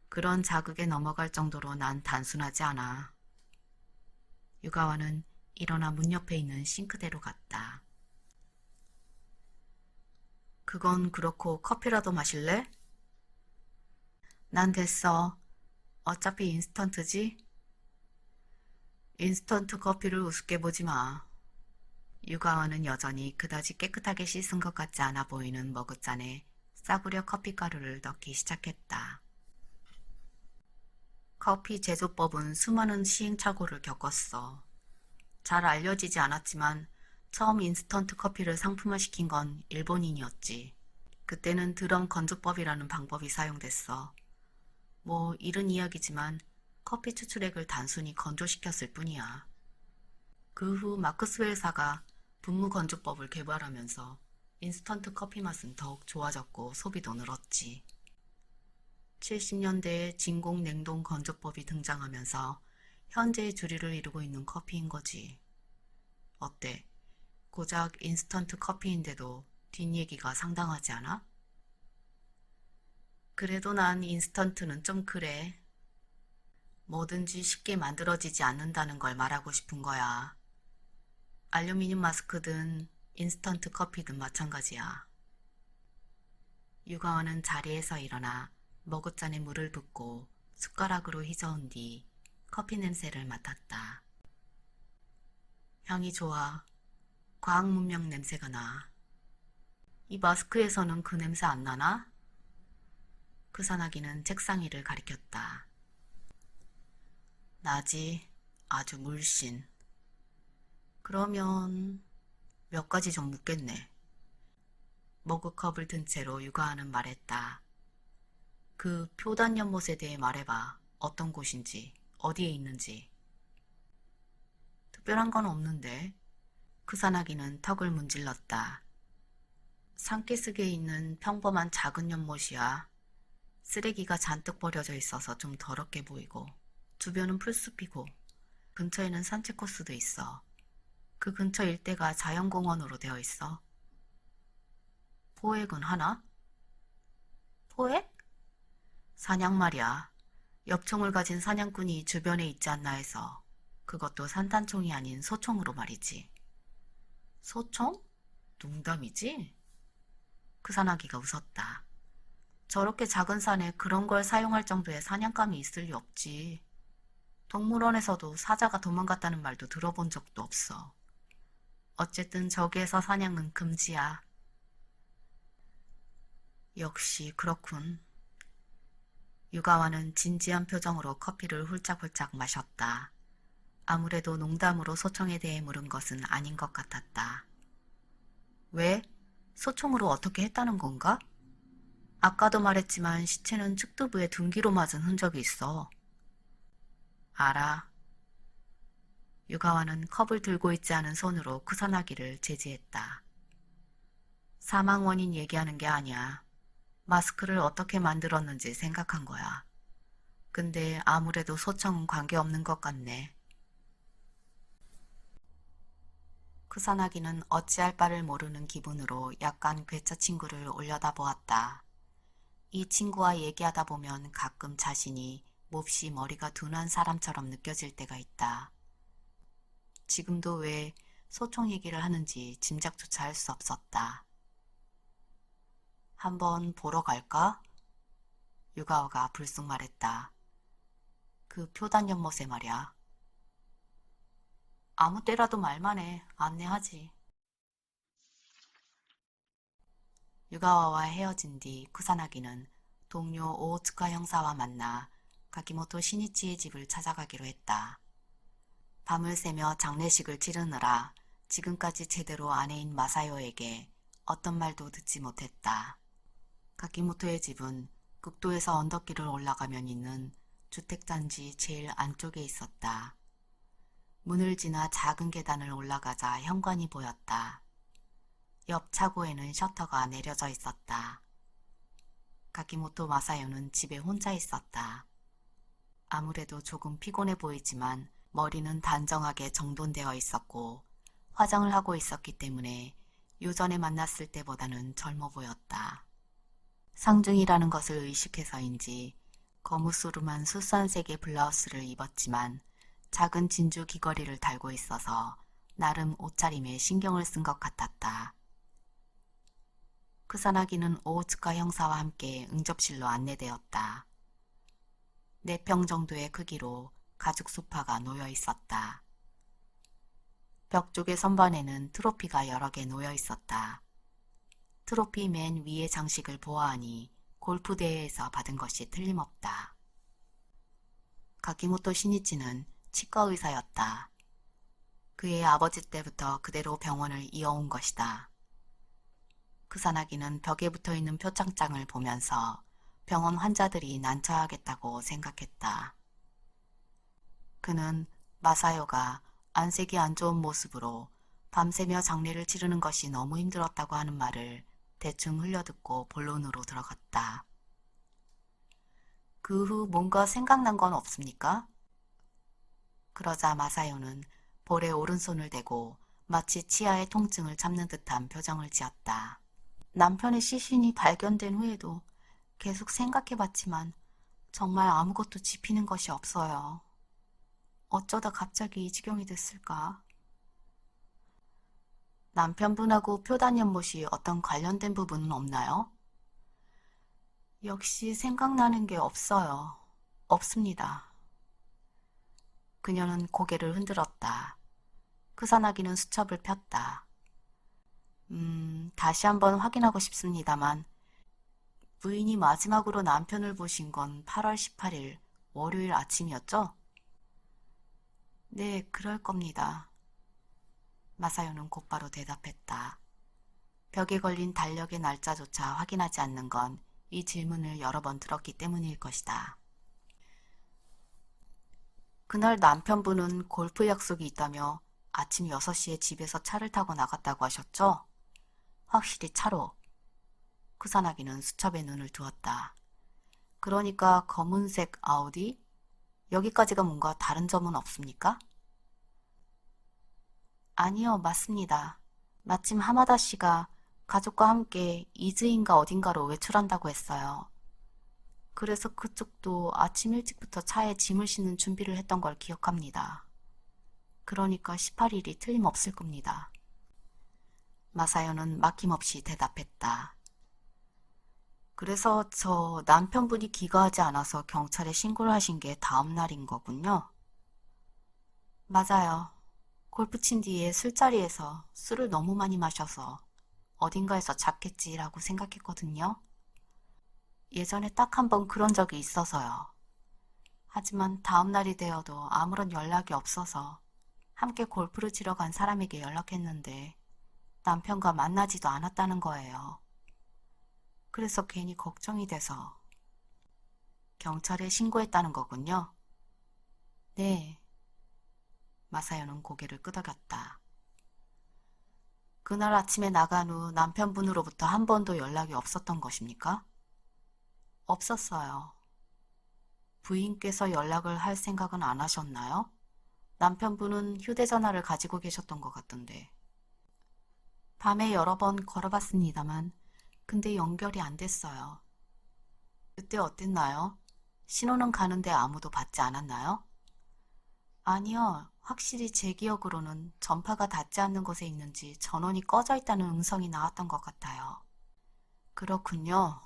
그런 자극에 넘어갈 정도로 난 단순하지 않아. 유가와는 일어나 문 옆에 있는 싱크대로 갔다. 그건 그렇고 커피라도 마실래? 난 됐어. 어차피 인스턴트지? 인스턴트 커피를 우습게 보지 마. 유가와는 여전히 그다지 깨끗하게 씻은 것 같지 않아 보이는 머그잔에 싸구려 커피가루를 넣기 시작했다. 커피 제조법은 수많은 시행착오를 겪었어. 잘 알려지지 않았지만 처음 인스턴트 커피를 상품화시킨 건 일본인이었지. 그때는 드럼 건조법이라는 방법이 사용됐어. 뭐 이른 이야기지만 커피 추출액을 단순히 건조시켰을 뿐이야. 그 후 마크스웰 사가 분무 건조법을 개발하면서 인스턴트 커피 맛은 더욱 좋아졌고 소비도 늘었지. 70년대에 진공 냉동 건조법이 등장하면서 현재의 주류를 이루고 있는 커피인 거지. 어때? 고작 인스턴트 커피인데도 뒷얘기가 상당하지 않아? 그래도 난 인스턴트는 좀 그래. 뭐든지 쉽게 만들어지지 않는다는 걸 말하고 싶은 거야. 알루미늄 마스크든 인스턴트 커피든 마찬가지야. 유가원은 자리에서 일어나 머그잔에 물을 붓고 숟가락으로 휘저은 뒤 커피 냄새를 맡았다. 향이 좋아. 과학 문명 냄새가 나. 이 마스크에서는 그 냄새 안 나나? 크사나기는 책상 위를 가리켰다. 나지. 아주 물씬. 그러면 몇 가지 좀 묻겠네. 머그컵을 든 채로 유가하는 말했다. 그 표단 연못에 대해 말해봐. 어떤 곳인지, 어디에 있는지. 특별한 건 없는데. 크사나기는 턱을 문질렀다. 산기슭에 있는 평범한 작은 연못이야. 쓰레기가 잔뜩 버려져 있어서 좀 더럽게 보이고 주변은 풀숲이고 근처에는 산책 코스도 있어. 그 근처 일대가 자연공원으로 되어 있어. 포획은 하나? 포획? 사냥 말이야. 엽총을 가진 사냥꾼이 주변에 있지 않나 해서. 그것도 산탄총이 아닌 소총으로 말이지. 소총? 농담이지? 크사나기가 웃었다. 저렇게 작은 산에 그런 걸 사용할 정도의 사냥감이 있을 리 없지. 동물원에서도 사자가 도망갔다는 말도 들어본 적도 없어. 어쨌든 저기에서 사냥은 금지야. 역시 그렇군. 유가와는 진지한 표정으로 커피를 훌짝훌짝 마셨다. 아무래도 농담으로 소총에 대해 물은 것은 아닌 것 같았다. 왜? 소총으로 어떻게 했다는 건가? 아까도 말했지만 시체는 측두부에 둔기로 맞은 흔적이 있어. 알아. 유가와는 컵을 들고 있지 않은 손으로 쿠사나기를 제지했다. 사망 원인 얘기하는 게 아니야. 마스크를 어떻게 만들었는지 생각한 거야. 근데 아무래도 소총은 관계없는 것 같네. 쿠사나기는 어찌할 바를 모르는 기분으로 약간 괴짜 친구를 올려다보았다. 이 친구와 얘기하다 보면 가끔 자신이 몹시 머리가 둔한 사람처럼 느껴질 때가 있다. 지금도 왜 소총 얘기를 하는지 짐작조차 할 수 없었다. 한번 보러 갈까? 유가오가 불쑥 말했다. 그 표단 연못에 말이야. 아무 때라도 말만 해. 안내하지. 유가와와 헤어진 뒤 쿠사나기는 동료 오오츠카 형사와 만나 가키모토 시니치의 집을 찾아가기로 했다. 밤을 새며 장례식을 치르느라 지금까지 제대로 아내인 마사요에게 어떤 말도 듣지 못했다. 가키모토의 집은 극도에서 언덕길을 올라가면 있는 주택단지 제일 안쪽에 있었다. 문을 지나 작은 계단을 올라가자 현관이 보였다. 옆 차고에는 셔터가 내려져 있었다. 가키모토 마사요는 집에 혼자 있었다. 아무래도 조금 피곤해 보이지만 머리는 단정하게 정돈되어 있었고 화장을 하고 있었기 때문에 요전에 만났을 때보다는 젊어 보였다. 상중이라는 것을 의식해서인지 거무스름한 수선색의 블라우스를 입었지만 작은 진주 귀걸이를 달고 있어서 나름 옷차림에 신경을 쓴 것 같았다. 크사나기는 오오츠카 형사와 함께 응접실로 안내되었다. 4평 정도의 크기로 가죽 소파가 놓여 있었다. 벽 쪽의 선반에는 트로피가 여러 개 놓여 있었다. 트로피 맨 위의 장식을 보아하니 골프대회에서 받은 것이 틀림없다. 가키모토 시니치는 치과 의사였다. 그의 아버지 때부터 그대로 병원을 이어온 것이다. 크사나기는 벽에 붙어있는 표창장을 보면서 병원 환자들이 난처하겠다고 생각했다. 그는 마사요가 안색이 안 좋은 모습으로 밤새며 장례를 치르는 것이 너무 힘들었다고 하는 말을 대충 흘려듣고 본론으로 들어갔다. 그 후 뭔가 생각난 건 없습니까? 그러자 마사요는 볼에 오른손을 대고 마치 치아의 통증을 참는 듯한 표정을 지었다. 남편의 시신이 발견된 후에도 계속 생각해봤지만 정말 아무것도 짚이는 것이 없어요. 어쩌다 갑자기 이 지경이 됐을까? 남편분하고 표단 연못이 어떤 관련된 부분은 없나요? 역시 생각나는 게 없어요. 없습니다. 그녀는 고개를 흔들었다. 크사나기는 수첩을 폈다. 다시 한번 확인하고 싶습니다만 부인이 마지막으로 남편을 보신 건 8월 18일 월요일 아침이었죠? 네, 그럴 겁니다. 마사요는 곧바로 대답했다. 벽에 걸린 달력의 날짜조차 확인하지 않는 건 이 질문을 여러 번 들었기 때문일 것이다. 그날 남편분은 골프 약속이 있다며 아침 6시에 집에서 차를 타고 나갔다고 하셨죠? 확실히 차로. 크사나기는 수첩에 눈을 두었다. 그러니까 검은색 아우디? 여기까지가 뭔가 다른 점은 없습니까? 아니요, 맞습니다. 마침 하마다 씨가 가족과 함께 이즈인가 어딘가로 외출한다고 했어요. 그래서 그쪽도 아침 일찍부터 차에 짐을 싣는 준비를 했던 걸 기억합니다. 그러니까 18일이 틀림없을 겁니다. 마사요는 막힘없이 대답했다. 그래서 저 남편분이 귀가하지 않아서 경찰에 신고를 하신 게 다음 날인 거군요. 맞아요. 골프 친 뒤에 술자리에서 술을 너무 많이 마셔서 어딘가에서 잤겠지라고 생각했거든요. 예전에 딱 한 번 그런 적이 있어서요. 하지만 다음 날이 되어도 아무런 연락이 없어서 함께 골프를 치러 간 사람에게 연락했는데 남편과 만나지도 않았다는 거예요. 그래서 괜히 걱정이 돼서 경찰에 신고했다는 거군요. 네. 마사요는 고개를 끄덕였다. 그날 아침에 나간 후 남편분으로부터 한 번도 연락이 없었던 것입니까? 없었어요. 부인께서 연락을 할 생각은 안 하셨나요? 남편분은 휴대전화를 가지고 계셨던 것 같던데. 밤에 여러 번 걸어봤습니다만 근데 연결이 안 됐어요. 그때 어땠나요? 신호는 가는데 아무도 받지 않았나요? 아니요. 확실히 제 기억으로는 전파가 닿지 않는 곳에 있는지 전원이 꺼져 있다는 음성이 나왔던 것 같아요. 그렇군요.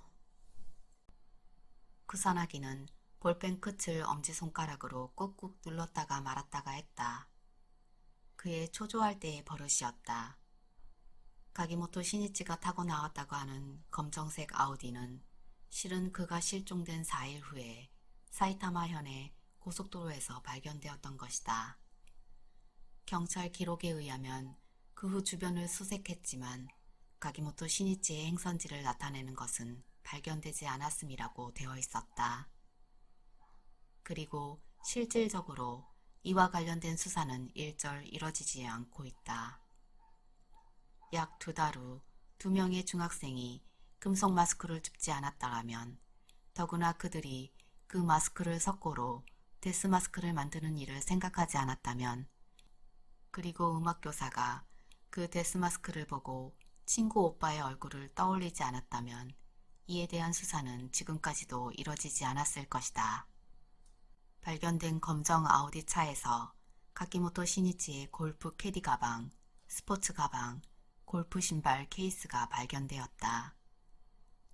크사나기는 볼펜 끝을 엄지손가락으로 꾹꾹 눌렀다가 말았다가 했다. 그의 초조할 때의 버릇이었다. 가기모토 시니치가 타고 나왔다고 하는 검정색 아우디는 실은 그가 실종된 4일 후에 사이타마 현의 고속도로에서 발견되었던 것이다. 경찰 기록에 의하면 그 후 주변을 수색했지만 가기모토 시니치의 행선지를 나타내는 것은 발견되지 않았음이라고 되어 있었다. 그리고 실질적으로 이와 관련된 수사는 일절 이뤄지지 않고 있다. 약 2달 후 2명의 중학생이 금속 마스크를 줍지 않았다라면 더구나 그들이 그 마스크를 석고로 데스 마스크를 만드는 일을 생각하지 않았다면 그리고 음악교사가 그 데스 마스크를 보고 친구 오빠의 얼굴을 떠올리지 않았다면 이에 대한 수사는 지금까지도 이뤄지지 않았을 것이다. 발견된 검정 아우디 차에서 가키모토 시니치의 골프 캐디 가방, 스포츠 가방, 골프 신발 케이스가 발견되었다.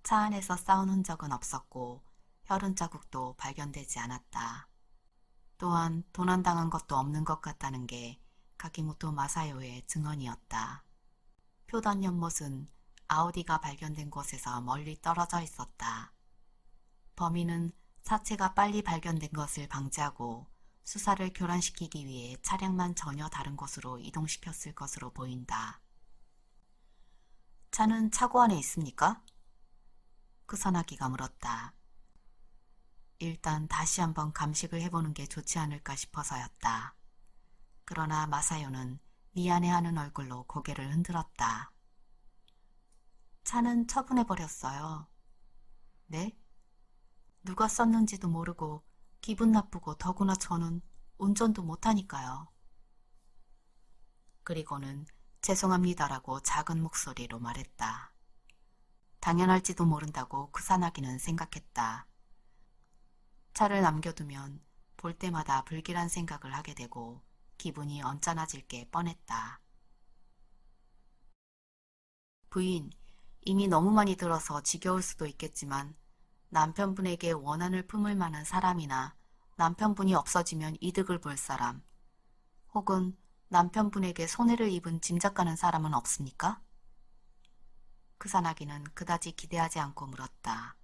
차 안에서 싸운 흔적은 없었고 혈흔 자국도 발견되지 않았다. 또한 도난당한 것도 없는 것 같다는 게 가키모토 마사요의 증언이었다. 표단 연못은 아우디가 발견된 곳에서 멀리 떨어져 있었다. 범인은 사체가 빨리 발견된 것을 방지하고 수사를 교란시키기 위해 차량만 전혀 다른 곳으로 이동시켰을 것으로 보인다. 차는 차고 안에 있습니까? 크사나기가 물었다. 일단 다시 한번 감식을 해보는 게 좋지 않을까 싶어서였다. 그러나 마사요는 미안해하는 얼굴로 고개를 흔들었다. 차는 처분해버렸어요. 네? 누가 썼는지도 모르고 기분 나쁘고 더구나 저는 운전도 못하니까요. 그리고는 죄송합니다라고 작은 목소리로 말했다. 당연할지도 모른다고 크사나기는 생각했다. 차를 남겨두면 볼 때마다 불길한 생각을 하게 되고 기분이 언짢아질 게 뻔했다. 부인, 이미 너무 많이 들어서 지겨울 수도 있겠지만 남편분에게 원한을 품을 만한 사람이나 남편분이 없어지면 이득을 볼 사람, 혹은 남편분에게 손해를 입은 짐작가는 사람은 없습니까? 크사나기는 그다지 기대하지 않고 물었다.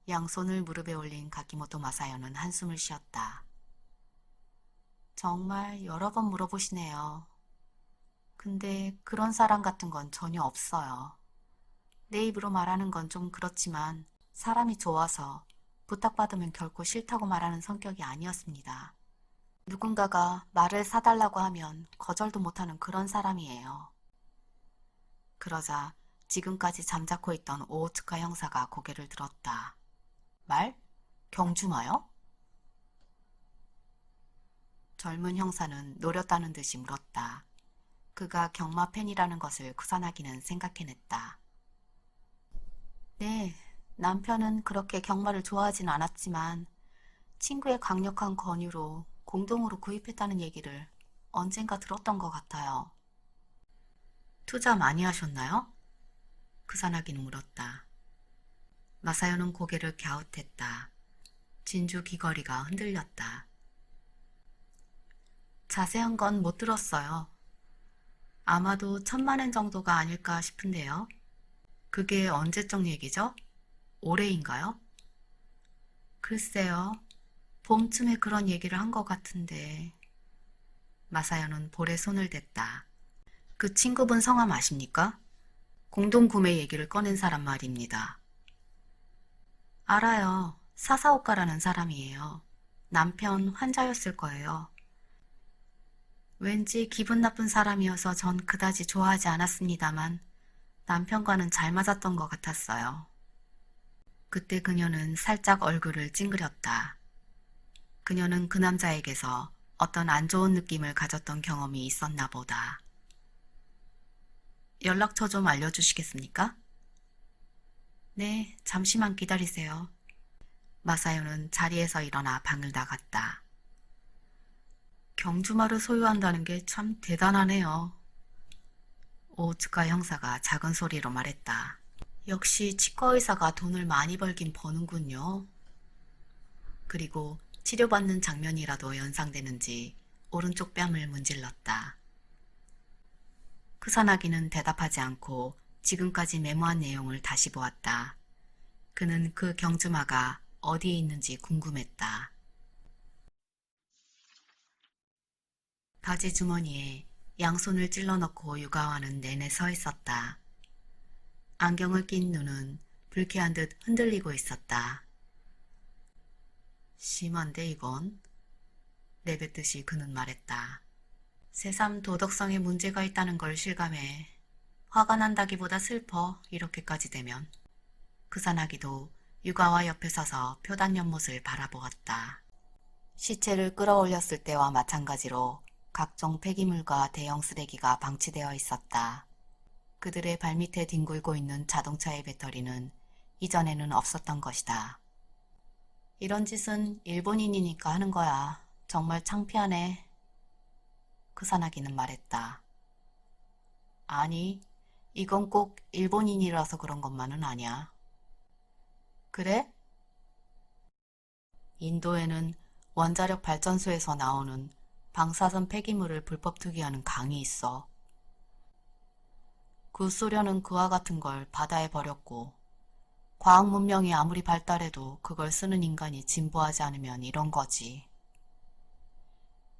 양손을 무릎에 올린 가키모토 마사요는 한숨을 쉬었다. 정말 여러 번 물어보시네요. 근데 그런 사람 같은 건 전혀 없어요. 내 입으로 말하는 건 좀 그렇지만 사람이 좋아서 부탁받으면 결코 싫다고 말하는 성격이 아니었습니다. 누군가가 말을 사달라고 하면 거절도 못하는 그런 사람이에요. 그러자 지금까지 잠자코 있던 오오츠카 형사가 고개를 들었다. 말? 경주마요? 젊은 형사는 노렸다는 듯이 물었다. 그가 경마 팬이라는 것을 쿠사나기는 생각해냈다. 네, 남편은 그렇게 경마를 좋아하진 않았지만 친구의 강력한 권유로 공동으로 구입했다는 얘기를 언젠가 들었던 것 같아요. 투자 많이 하셨나요? 쿠사나기는 물었다. 마사요는 고개를 갸웃했다. 진주 귀걸이가 흔들렸다. 자세한 건 못 들었어요. 아마도 1,000만 엔 정도가 아닐까 싶은데요. 그게 언제적 얘기죠? 올해인가요? 글쎄요. 봄쯤에 그런 얘기를 한 것 같은데. 마사요는 볼에 손을 댔다. 그 친구분 성함 아십니까? 공동구매 얘기를 꺼낸 사람 말입니다. 알아요. 사사오카라는 사람이에요. 남편 환자였을 거예요. 왠지 기분 나쁜 사람이어서 전 그다지 좋아하지 않았습니다만 남편과는 잘 맞았던 것 같았어요. 그때 그녀는 살짝 얼굴을 찡그렸다. 그녀는 그 남자에게서 어떤 안 좋은 느낌을 가졌던 경험이 있었나 보다. 연락처 좀 알려주시겠습니까? 네, 잠시만 기다리세요. 마사요는 자리에서 일어나 방을 나갔다. 경주마를 소유한다는 게 참 대단하네요. 오츠카 형사가 작은 소리로 말했다. 역시 치과의사가 돈을 많이 벌긴 버는군요. 그리고 치료받는 장면이라도 연상되는지 오른쪽 뺨을 문질렀다. 크사나기는 대답하지 않고 지금까지 메모한 내용을 다시 보았다. 그는 그 경주마가 어디에 있는지 궁금했다. 바지 주머니에 양손을 찔러 넣고 육아와는 내내 서 있었다. 안경을 낀 눈은 불쾌한 듯 흔들리고 있었다. 심한데 이건? 내뱉듯이 그는 말했다. 새삼 도덕성에 문제가 있다는 걸 실감해. 화가 난다기보다 슬퍼, 이렇게까지 되면. 크사나기도 육아와 옆에 서서 표단 연못을 바라보았다. 시체를 끌어올렸을 때와 마찬가지로 각종 폐기물과 대형 쓰레기가 방치되어 있었다. 그들의 발밑에 뒹굴고 있는 자동차의 배터리는 이전에는 없었던 것이다. 이런 짓은 일본인이니까 하는 거야. 정말 창피하네. 크사나기는 말했다. 아니, 이건 꼭 일본인이라서 그런 것만은 아니야. 그래? 인도에는 원자력 발전소에서 나오는 방사선 폐기물을 불법 투기하는 강이 있어. 구소련은 그와 같은 걸 바다에 버렸고 과학 문명이 아무리 발달해도 그걸 쓰는 인간이 진보하지 않으면 이런 거지.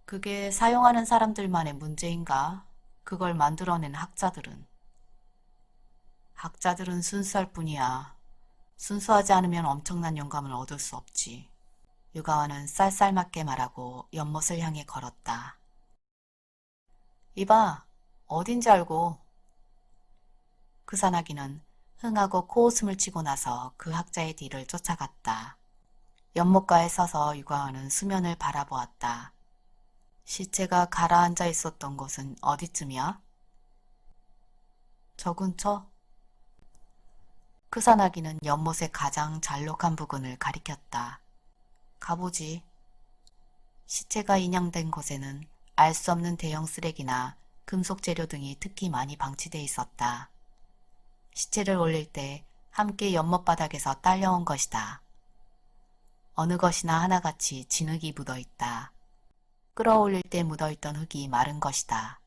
그게 사용하는 사람들만의 문제인가? 그걸 만들어낸 학자들은. 학자들은 순수할 뿐이야. 순수하지 않으면 엄청난 영감을 얻을 수 없지. 유가와는 쌀쌀맞게 말하고 연못을 향해 걸었다. 이봐, 어딘지 알고. 크사나기는 흥하고 코웃음을 치고 나서 그 학자의 뒤를 쫓아갔다. 연못가에 서서 유가와는 수면을 바라보았다. 시체가 가라앉아 있었던 곳은 어디쯤이야? 저 근처? 크사나기는 연못의 가장 잘록한 부근을 가리켰다. 가보지. 시체가 인양된 곳에는 알 수 없는 대형 쓰레기나 금속 재료 등이 특히 많이 방치돼 있었다. 시체를 올릴 때 함께 연못바닥에서 딸려온 것이다. 어느 것이나 하나같이 진흙이 묻어있다. 끌어올릴 때 묻어있던 흙이 마른 것이다.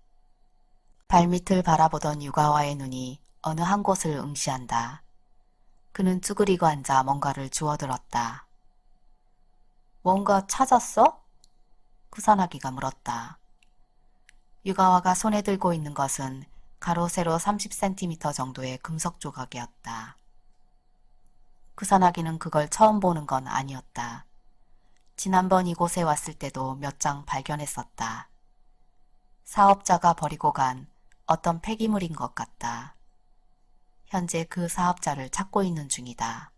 발밑을 바라보던 유가와의 눈이 어느 한 곳을 응시한다. 그는 쭈그리고 앉아 뭔가를 주워들었다. 뭔가 찾았어? 쿠사나기가 물었다. 유가와가 손에 들고 있는 것은 가로 세로 30cm 정도의 금속 조각이었다. 쿠사나기는 그걸 처음 보는 건 아니었다. 지난번 이곳에 왔을 때도 몇 장 발견했었다. 사업자가 버리고 간 어떤 폐기물인 것 같다. 현재 그 사업자를 찾고 있는 중이다.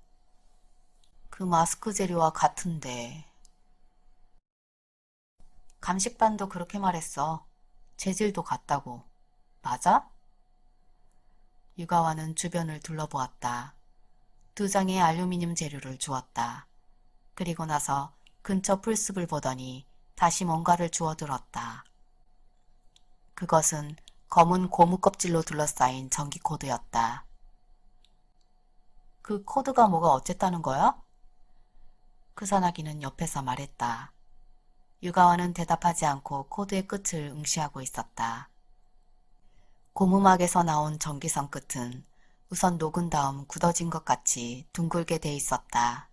그 마스크 재료와 같은데. 감식반도 그렇게 말했어. 재질도 같다고. 맞아? 유가와는 주변을 둘러보았다. 2장의 알루미늄 재료를 주었다. 그리고 나서 근처 풀숲을 보더니 다시 뭔가를 주워들었다. 그것은 검은 고무 껍질로 둘러싸인 전기 코드였다. 그 코드가 뭐가 어쨌다는 거야? 크사나기는 옆에서 말했다. 유가와는 대답하지 않고 코드의 끝을 응시하고 있었다. 고무막에서 나온 전기선 끝은 우선 녹은 다음 굳어진 것 같이 둥글게 돼 있었다.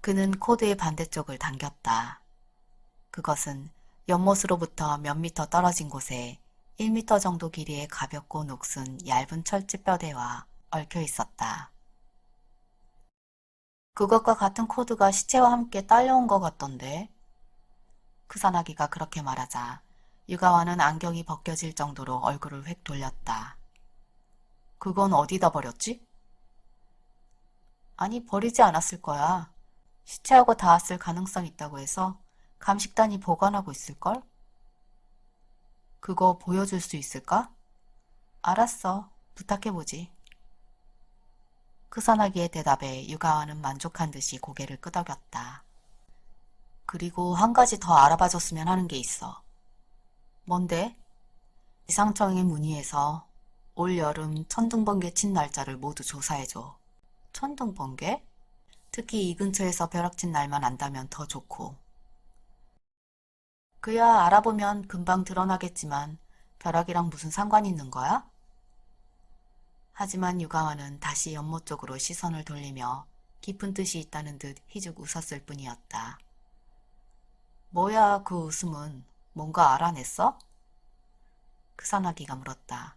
그는 코드의 반대쪽을 당겼다. 그것은 연못으로부터 몇 미터 떨어진 곳에 1미터 정도 길이의 가볍고 녹슨 얇은 철제 뼈대와 얽혀 있었다. 그것과 같은 코드가 시체와 함께 딸려온 것 같던데. 크사나기가 그렇게 말하자 유가와는 안경이 벗겨질 정도로 얼굴을 획 돌렸다. 그건 어디다 버렸지? 아니, 버리지 않았을 거야. 시체하고 닿았을 가능성 있다고 해서 감식단이 보관하고 있을걸? 그거 보여줄 수 있을까? 알았어. 부탁해보지. 크사나기의 대답에 유가와는 만족한 듯이 고개를 끄덕였다. 그리고 한 가지 더 알아봐줬으면 하는 게 있어. 뭔데? 기상청에 문의해서 올 여름 천둥번개 친 날짜를 모두 조사해줘. 천둥번개? 특히 이 근처에서 벼락친 날만 안다면 더 좋고. 그야 알아보면 금방 드러나겠지만 벼락이랑 무슨 상관이 있는 거야? 하지만 유가와는 다시 연못 쪽으로 시선을 돌리며 깊은 뜻이 있다는 듯 희죽 웃었을 뿐이었다. 뭐야 그 웃음은? 뭔가 알아냈어? 크사나기가 물었다.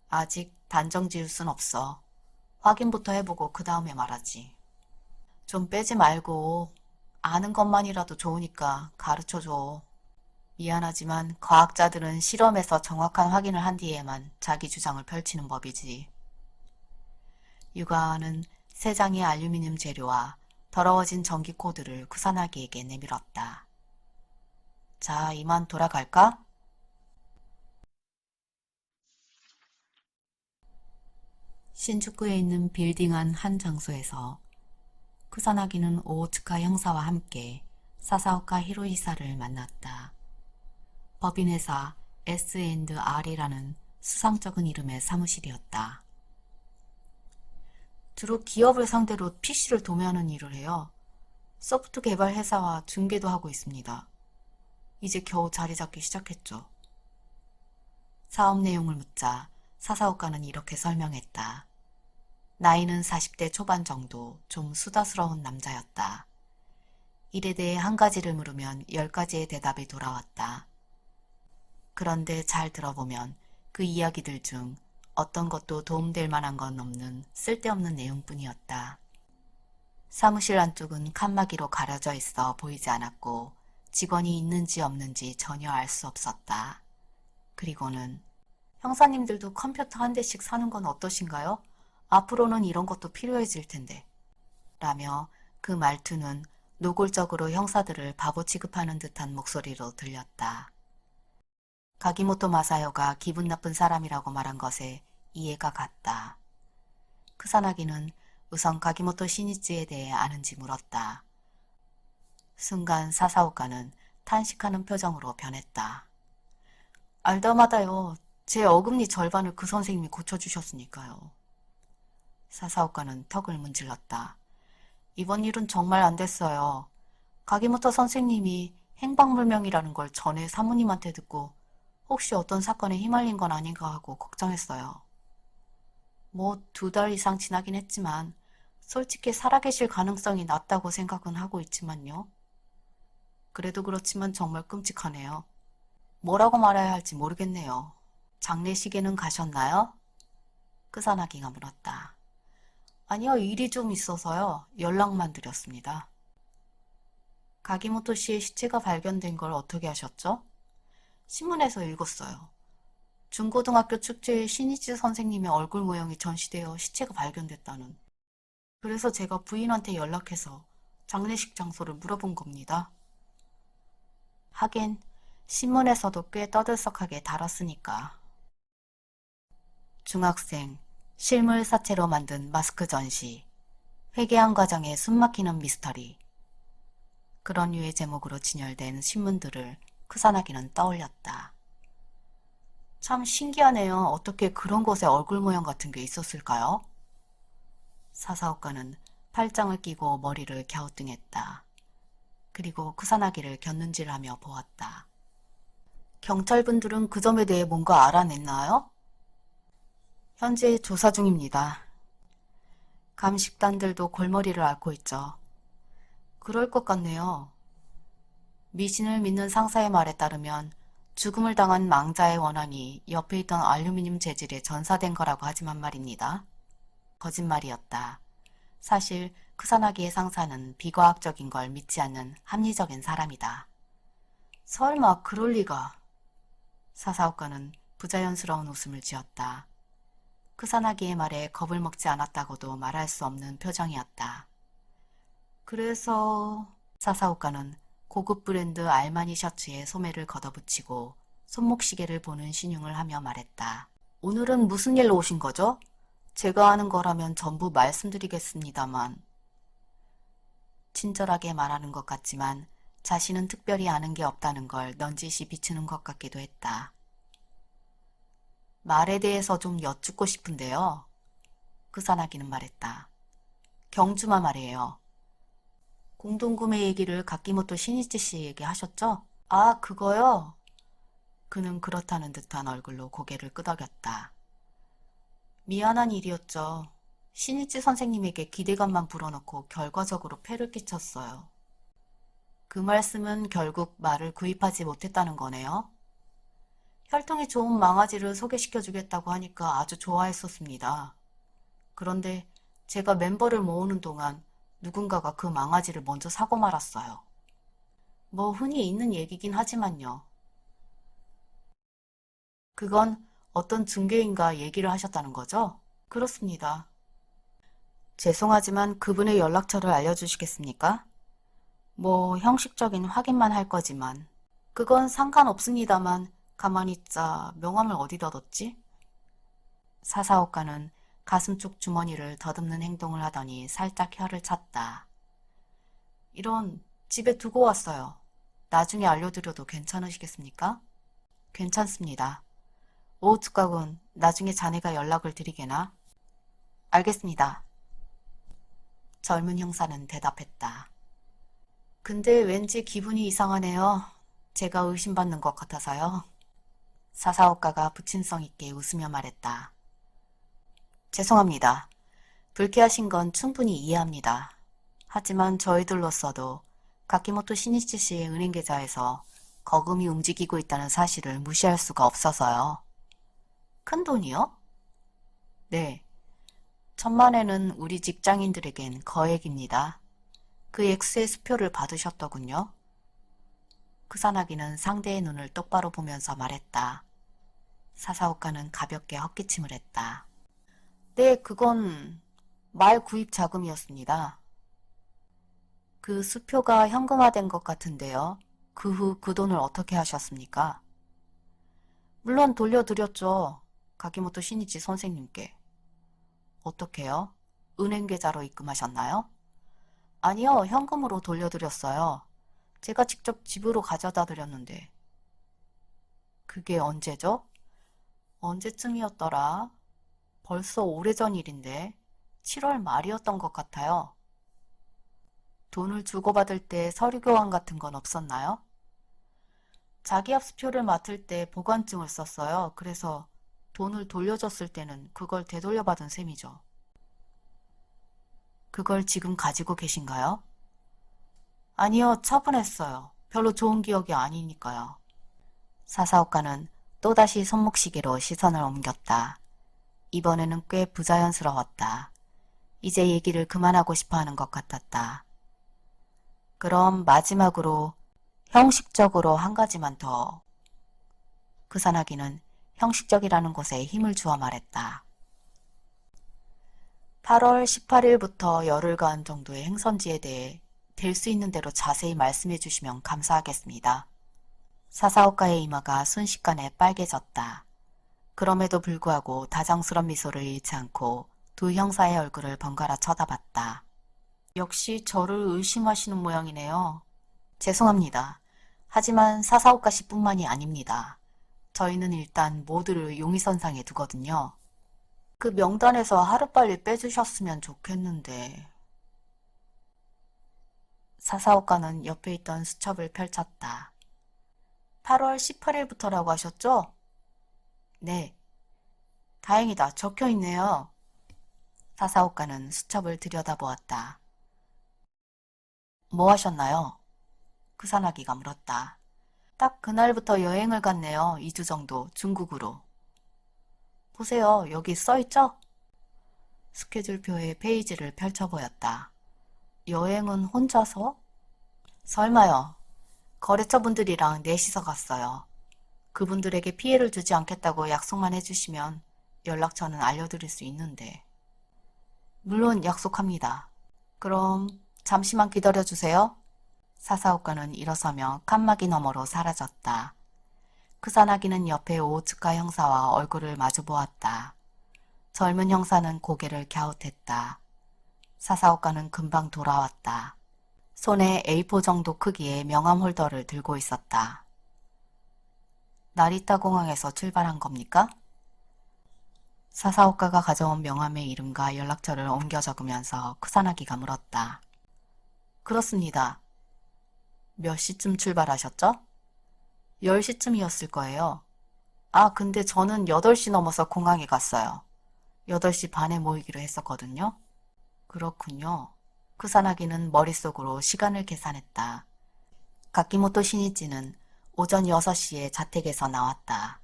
아직 단정 지을 순 없어. 확인부터 해보고 그 다음에 말하지. 좀 빼지 말고 아는 것만이라도 좋으니까 가르쳐줘. 미안하지만 과학자들은 실험에서 정확한 확인을 한 뒤에만 자기 주장을 펼치는 법이지. 유가와는 3장의 알루미늄 재료와 더러워진 전기 코드를 쿠사나기에게 내밀었다. 자, 이만 돌아갈까? 신주쿠에 있는 빌딩 안 한 장소에서 쿠사나기는 오오츠카 형사와 함께 사사오카 히로히사를 만났다. 법인회사 S&R이라는 수상쩍은 이름의 사무실이었다. 주로 기업을 상대로 PC를 도매하는 일을 해요. 소프트 개발 회사와 중개도 하고 있습니다. 이제 겨우 자리 잡기 시작했죠. 사업 내용을 묻자 사사오카는 이렇게 설명했다. 나이는 40대 초반 정도, 좀 수다스러운 남자였다. 일에 대해 한 가지를 물으면 10가지의 대답이 돌아왔다. 그런데 잘 들어보면 그 이야기들 중 어떤 것도 도움될 만한 건 없는 쓸데없는 내용뿐이었다. 사무실 안쪽은 칸막이로 가려져 있어 보이지 않았고 직원이 있는지 없는지 전혀 알 수 없었다. 그리고는 형사님들도 컴퓨터 한 대씩 사는 건 어떠신가요? 앞으로는 이런 것도 필요해질 텐데. 라며 그 말투는 노골적으로 형사들을 바보 취급하는 듯한 목소리로 들렸다. 가기모토 마사요가 기분 나쁜 사람이라고 말한 것에 이해가 갔다. 크사나기는 우선 가기모토 시니츠에 대해 아는지 물었다. 순간 사사오카는 탄식하는 표정으로 변했다. 알다마다요. 제 어금니 절반을 그 선생님이 고쳐주셨으니까요. 사사오카는 턱을 문질렀다. 이번 일은 정말 안 됐어요. 가기모토 선생님이 행방불명이라는 걸 전에 사모님한테 듣고 혹시 어떤 사건에 휘말린 건 아닌가 하고 걱정했어요. 뭐 2달 이상 지나긴 했지만 솔직히 살아계실 가능성이 낮다고 생각은 하고 있지만요. 그래도 그렇지만 정말 끔찍하네요. 뭐라고 말해야 할지 모르겠네요. 장례식에는 가셨나요? 크사나기가 물었다. 아니요, 일이 좀 있어서요. 연락만 드렸습니다. 가기모토 씨의 시체가 발견된 걸 어떻게 하셨죠? 신문에서 읽었어요. 중고등학교 축제에 신이치 선생님의 얼굴 모형이 전시되어 시체가 발견됐다는. 그래서 제가 부인한테 연락해서 장례식 장소를 물어본 겁니다. 하긴 신문에서도 꽤 떠들썩하게 다뤘으니까. 중학생, 실물 사체로 만든 마스크 전시, 회계한 과정에 숨막히는 미스터리. 그런 류의 제목으로 진열된 신문들을 크사나기는 떠올렸다. 참 신기하네요. 어떻게 그런 곳에 얼굴 모형 같은 게 있었을까요? 사사오카는 팔짱을 끼고 머리를 갸우뚱했다. 그리고 크사나기를 곁눈질하며 보았다. 경찰분들은 그 점에 대해 뭔가 알아냈나요? 현재 조사 중입니다. 감식단들도 골머리를 앓고 있죠. 그럴 것 같네요. 미신을 믿는 상사의 말에 따르면 죽음을 당한 망자의 원한이 옆에 있던 알루미늄 재질에 전사된 거라고 하지만 말입니다. 거짓말이었다. 사실 크사나기의 상사는 비과학적인 걸 믿지 않는 합리적인 사람이다. 설마 그럴 리가. 사사오카는 부자연스러운 웃음을 지었다. 크사나기의 말에 겁을 먹지 않았다고도 말할 수 없는 표정이었다. 그래서 사사오카는 고급 브랜드 알마니 셔츠에 소매를 걷어붙이고 손목시계를 보는 신용을 하며 말했다. 오늘은 무슨 일로 오신 거죠? 제가 아는 거라면 전부 말씀드리겠습니다만. 친절하게 말하는 것 같지만 자신은 특별히 아는 게 없다는 걸 넌지시 비추는 것 같기도 했다. 말에 대해서 좀 여쭙고 싶은데요. 크사나기는 말했다. 경주마 말이에요. 공동구매 얘기를 가키모토 시니치 씨에게 하셨죠? 아, 그거요? 그는 그렇다는 듯한 얼굴로 고개를 끄덕였다. 미안한 일이었죠. 시니치 선생님에게 기대감만 불어넣고 결과적으로 폐를 끼쳤어요. 그 말씀은 결국 말을 구입하지 못했다는 거네요. 혈통이 좋은 망아지를 소개시켜주겠다고 하니까 아주 좋아했었습니다. 그런데 제가 멤버를 모으는 동안 누군가가 그 망아지를 먼저 사고 말았어요. 뭐 흔히 있는 얘기긴 하지만요. 그건 어떤 중개인과 얘기를 하셨다는 거죠? 그렇습니다. 죄송하지만 그분의 연락처를 알려주시겠습니까? 뭐 형식적인 확인만 할 거지만. 그건 상관없습니다만 가만히 있자 명함을 어디다 뒀지? 사사오카는 가슴 쪽 주머니를 더듬는 행동을 하더니 살짝 혀를 찼다. 이런, 집에 두고 왔어요. 나중에 알려드려도 괜찮으시겠습니까? 괜찮습니다. 오우츠카군, 나중에 자네가 연락을 드리게나? 알겠습니다. 젊은 형사는 대답했다. 근데 왠지 기분이 이상하네요. 제가 의심받는 것 같아서요. 사사오카가 부침성 있게 웃으며 말했다. 죄송합니다. 불쾌하신 건 충분히 이해합니다. 하지만 저희들로서도 가키모토 시니치 씨의 은행 계좌에서 거금이 움직이고 있다는 사실을 무시할 수가 없어서요. 큰 돈이요? 네. 1,000만 엔은 우리 직장인들에겐 거액입니다. 그 액수의 수표를 받으셨더군요. 크사나기는 상대의 눈을 똑바로 보면서 말했다. 사사오카는 가볍게 헛기침을 했다. 네, 그건 말 구입 자금이었습니다. 그 수표가 현금화된 것 같은데요. 그 후 그 돈을 어떻게 하셨습니까? 물론 돌려드렸죠. 가기모토 신이치 선생님께. 어떻게요? 은행 계좌로 입금하셨나요? 아니요, 현금으로 돌려드렸어요. 제가 직접 집으로 가져다 드렸는데. 그게 언제죠? 언제쯤이었더라? 벌써 오래전 일인데 7월 말이었던 것 같아요. 돈을 주고받을 때 서류 교환 같은 건 없었나요? 자기압수표를 맡을 때 보관증을 썼어요. 그래서 돈을 돌려줬을 때는 그걸 되돌려받은 셈이죠. 그걸 지금 가지고 계신가요? 아니요, 처분했어요. 별로 좋은 기억이 아니니까요. 사사오카는 또다시 손목시계로 시선을 옮겼다. 이번에는 꽤 부자연스러웠다. 이제 얘기를 그만하고 싶어 하는 것 같았다. 그럼 마지막으로 형식적으로 한 가지만 더. 크사나기는 형식적이라는 곳에 힘을 주어 말했다. 8월 18일부터 열흘간 정도의 행선지에 대해 될 수 있는 대로 자세히 말씀해 주시면 감사하겠습니다. 사사오카의 이마가 순식간에 빨개졌다. 그럼에도 불구하고 다정스런 미소를 잃지 않고 두 형사의 얼굴을 번갈아 쳐다봤다. 역시 저를 의심하시는 모양이네요. 죄송합니다. 하지만 사사오카 씨뿐만이 아닙니다. 저희는 일단 모두를 용의선상에 두거든요. 그 명단에서 하루빨리 빼주셨으면 좋겠는데. 사사오카는 옆에 있던 수첩을 펼쳤다. 8월 18일부터라고 하셨죠? 네. 다행이다. 적혀있네요. 사사오카는 수첩을 들여다보았다. 뭐 하셨나요? 크사나기가 물었다. 딱 그날부터 여행을 갔네요. 2주 정도 중국으로. 보세요. 여기 써있죠? 스케줄표에 페이지를 펼쳐 보였다. 여행은 혼자서? 설마요. 거래처분들이랑 넷이서 갔어요. 그분들에게 피해를 주지 않겠다고 약속만 해주시면 연락처는 알려드릴 수 있는데. 물론 약속합니다. 그럼 잠시만 기다려주세요. 사사오카는 일어서며 칸막이 너머로 사라졌다. 크사나기는 옆에 오츠카 형사와 얼굴을 마주 보았다. 젊은 형사는 고개를 갸웃했다. 사사오카는 금방 돌아왔다. 손에 A4 정도 크기의 명함 홀더를 들고 있었다. 나리타 공항에서 출발한 겁니까? 사사오카가 가져온 명함의 이름과 연락처를 옮겨 적으면서 크사나기가 물었다. 그렇습니다. 몇 시쯤 출발하셨죠? 10시쯤이었을 거예요. 아, 근데 저는 8시 넘어서 공항에 갔어요. 8시 반에 모이기로 했었거든요. 그렇군요. 크사나기는 머릿속으로 시간을 계산했다. 가키모토 신이치는 오전 6시에 자택에서 나왔다.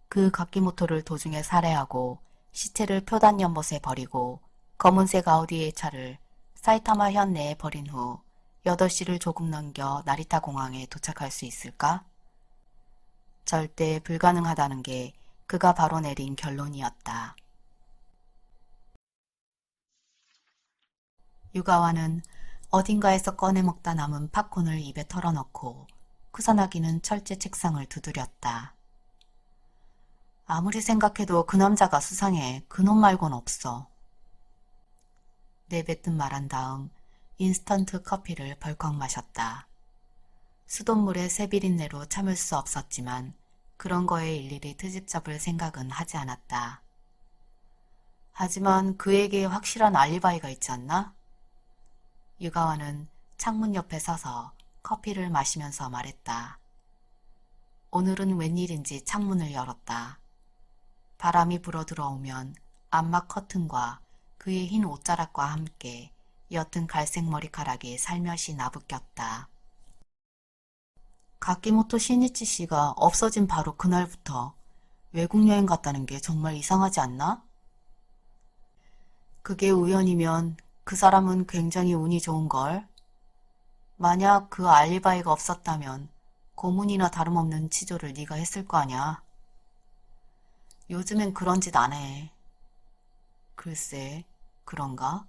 그 가키모토를 도중에 살해하고 시체를 표단 연못에 버리고 검은색 아우디의 차를 사이타마 현 내에 버린 후 8시를 조금 넘겨 나리타 공항에 도착할 수 있을까? 절대 불가능하다는 게 그가 바로 내린 결론이었다. 유가와는 어딘가에서 꺼내 먹다 남은 팝콘을 입에 털어넣고 쿠사나기는 철제 책상을 두드렸다. 아무리 생각해도 그 남자가 수상해. 그놈 말곤 없어. 내뱉은 말한 다음 인스턴트 커피를 벌컥 마셨다. 수돗물의 새비린내로 참을 수 없었지만 그런 거에 일일이 트집 잡을 생각은 하지 않았다. 하지만 그에게 확실한 알리바이가 있지 않나? 유가와는 창문 옆에 서서 커피를 마시면서 말했다. 오늘은 웬일인지 창문을 열었다. 바람이 불어들어오면 암막 커튼과 그의 흰 옷자락과 함께 옅은 갈색 머리카락이 살며시 나부꼈다. 가키모토 시니치 씨가 없어진 바로 그날부터 외국 여행 갔다는 게 정말 이상하지 않나? 그게 우연이면 그 사람은 굉장히 운이 좋은걸. 만약 그 알리바이가 없었다면 고문이나 다름없는 치조를 네가 했을 거 아냐. 요즘엔 그런 짓 안 해. 글쎄, 그런가?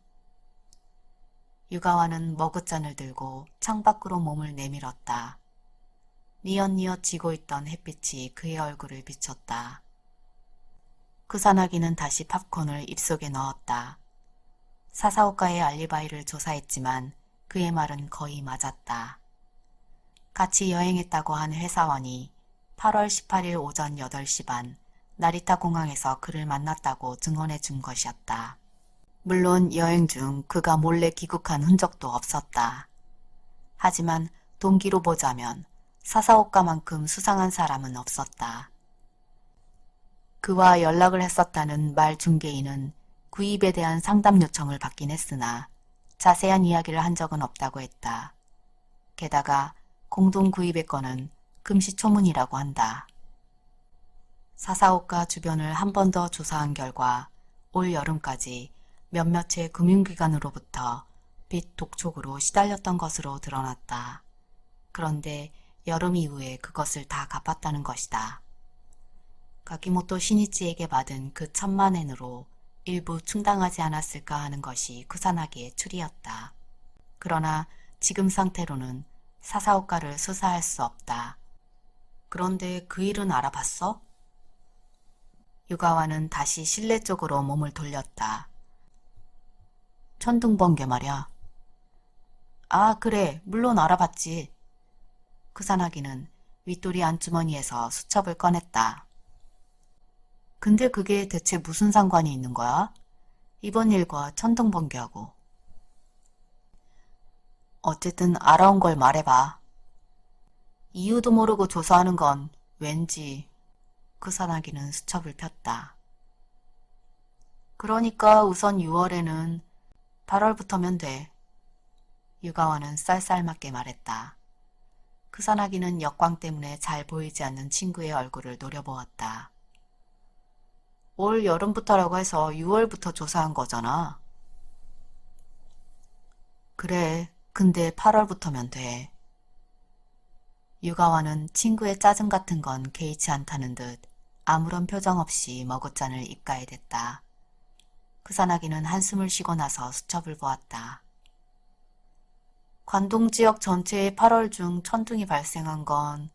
유가와는 머그잔을 들고 창밖으로 몸을 내밀었다. 뉘엿뉘엿 지고 있던 햇빛이 그의 얼굴을 비췄다. 쿠사나기는 다시 팝콘을 입속에 넣었다. 사사오카의 알리바이를 조사했지만 그의 말은 거의 맞았다. 같이 여행했다고 한 회사원이 8월 18일 오전 8시 반 나리타 공항에서 그를 만났다고 증언해 준 것이었다. 물론 여행 중 그가 몰래 귀국한 흔적도 없었다. 하지만 동기로 보자면 사사오카만큼 수상한 사람은 없었다. 그와 연락을 했었다는 말 중개인은 구입에 대한 상담 요청을 받긴 했으나 자세한 이야기를 한 적은 없다고 했다. 게다가 공동 구입의 건은 금시초문이라고 한다. 사사오카 주변을 한 번 더 조사한 결과 올 여름까지 몇몇의 금융기관으로부터 빚 독촉으로 시달렸던 것으로 드러났다. 그런데 여름 이후에 그것을 다 갚았다는 것이다. 가키모토 시니치에게 받은 그 1,000만 엔으로 일부 충당하지 않았을까 하는 것이 쿠사나기의 추리였다. 그러나 지금 상태로는 사사오카를 수사할 수 없다. 그런데 그 일은 알아봤어? 유가와는 다시 실내 쪽으로 몸을 돌렸다. 천둥번개 말이야. 아, 그래. 물론 알아봤지. 쿠사나기는 윗도리 안주머니에서 수첩을 꺼냈다. 근데 그게 대체 무슨 상관이 있는 거야? 이번 일과 천둥번개하고. 어쨌든 알아온 걸 말해봐. 이유도 모르고 조사하는 건 왠지. 쿠사나기는 수첩을 폈다. 그러니까 우선 6월에는 8월부터면 돼. 유가와는 쌀쌀맞게 말했다. 쿠사나기는 역광 때문에 잘 보이지 않는 친구의 얼굴을 노려보았다. 올 여름부터라고 해서 6월부터 조사한 거잖아. 그래, 근데 8월부터면 돼. 유가와는 친구의 짜증 같은 건 개의치 않다는 듯 아무런 표정 없이 머그잔을 입가에 댔다. 쿠사나기는 한숨을 쉬고 나서 수첩을 보았다. 관동 지역 전체에 8월 중 천둥이 발생한 건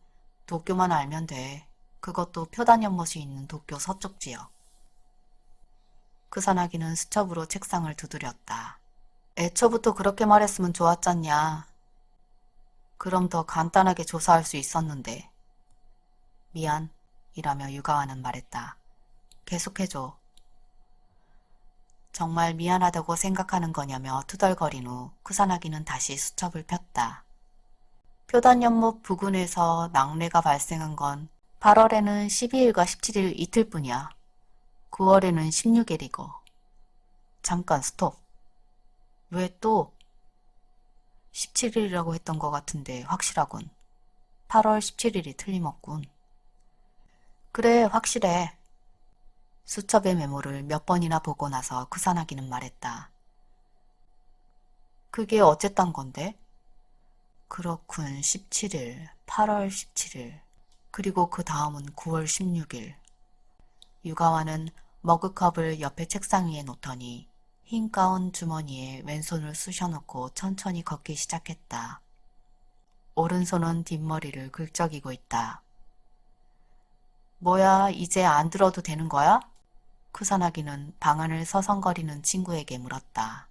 도쿄만 알면 돼. 그것도 표단 연못이 있는 도쿄 서쪽 지역. 쿠사나기는 수첩으로 책상을 두드렸다. 애초부터 그렇게 말했으면 좋았잖냐. 그럼 더 간단하게 조사할 수 있었는데. 미안, 이라며 유가와는 말했다. 계속해줘. 정말 미안하다고 생각하는 거냐며 투덜거린 후 쿠사나기는 다시 수첩을 폈다. 표단 연못 부근에서 낙뢰가 발생한 건 8월에는 12일과 17일 이틀뿐이야. 9월에는 16일이고. 잠깐 스톱. 왜 또? 17일이라고 했던 것 같은데 확실하군. 8월 17일이 틀림없군. 그래, 확실해. 수첩의 메모를 몇 번이나 보고 나서 쿠사나기는 말했다. 그게 어쨌단 건데? 그렇군, 17일, 8월 17일, 그리고 그 다음은 9월 16일. 유가와는 머그컵을 옆에 책상 위에 놓더니 흰 가운 주머니에 왼손을 쑤셔넣고 천천히 걷기 시작했다. 오른손은 뒷머리를 긁적이고 있다. 뭐야, 이제 안 들어도 되는 거야? 쿠사나기는 방 안을 서성거리는 친구에게 물었다.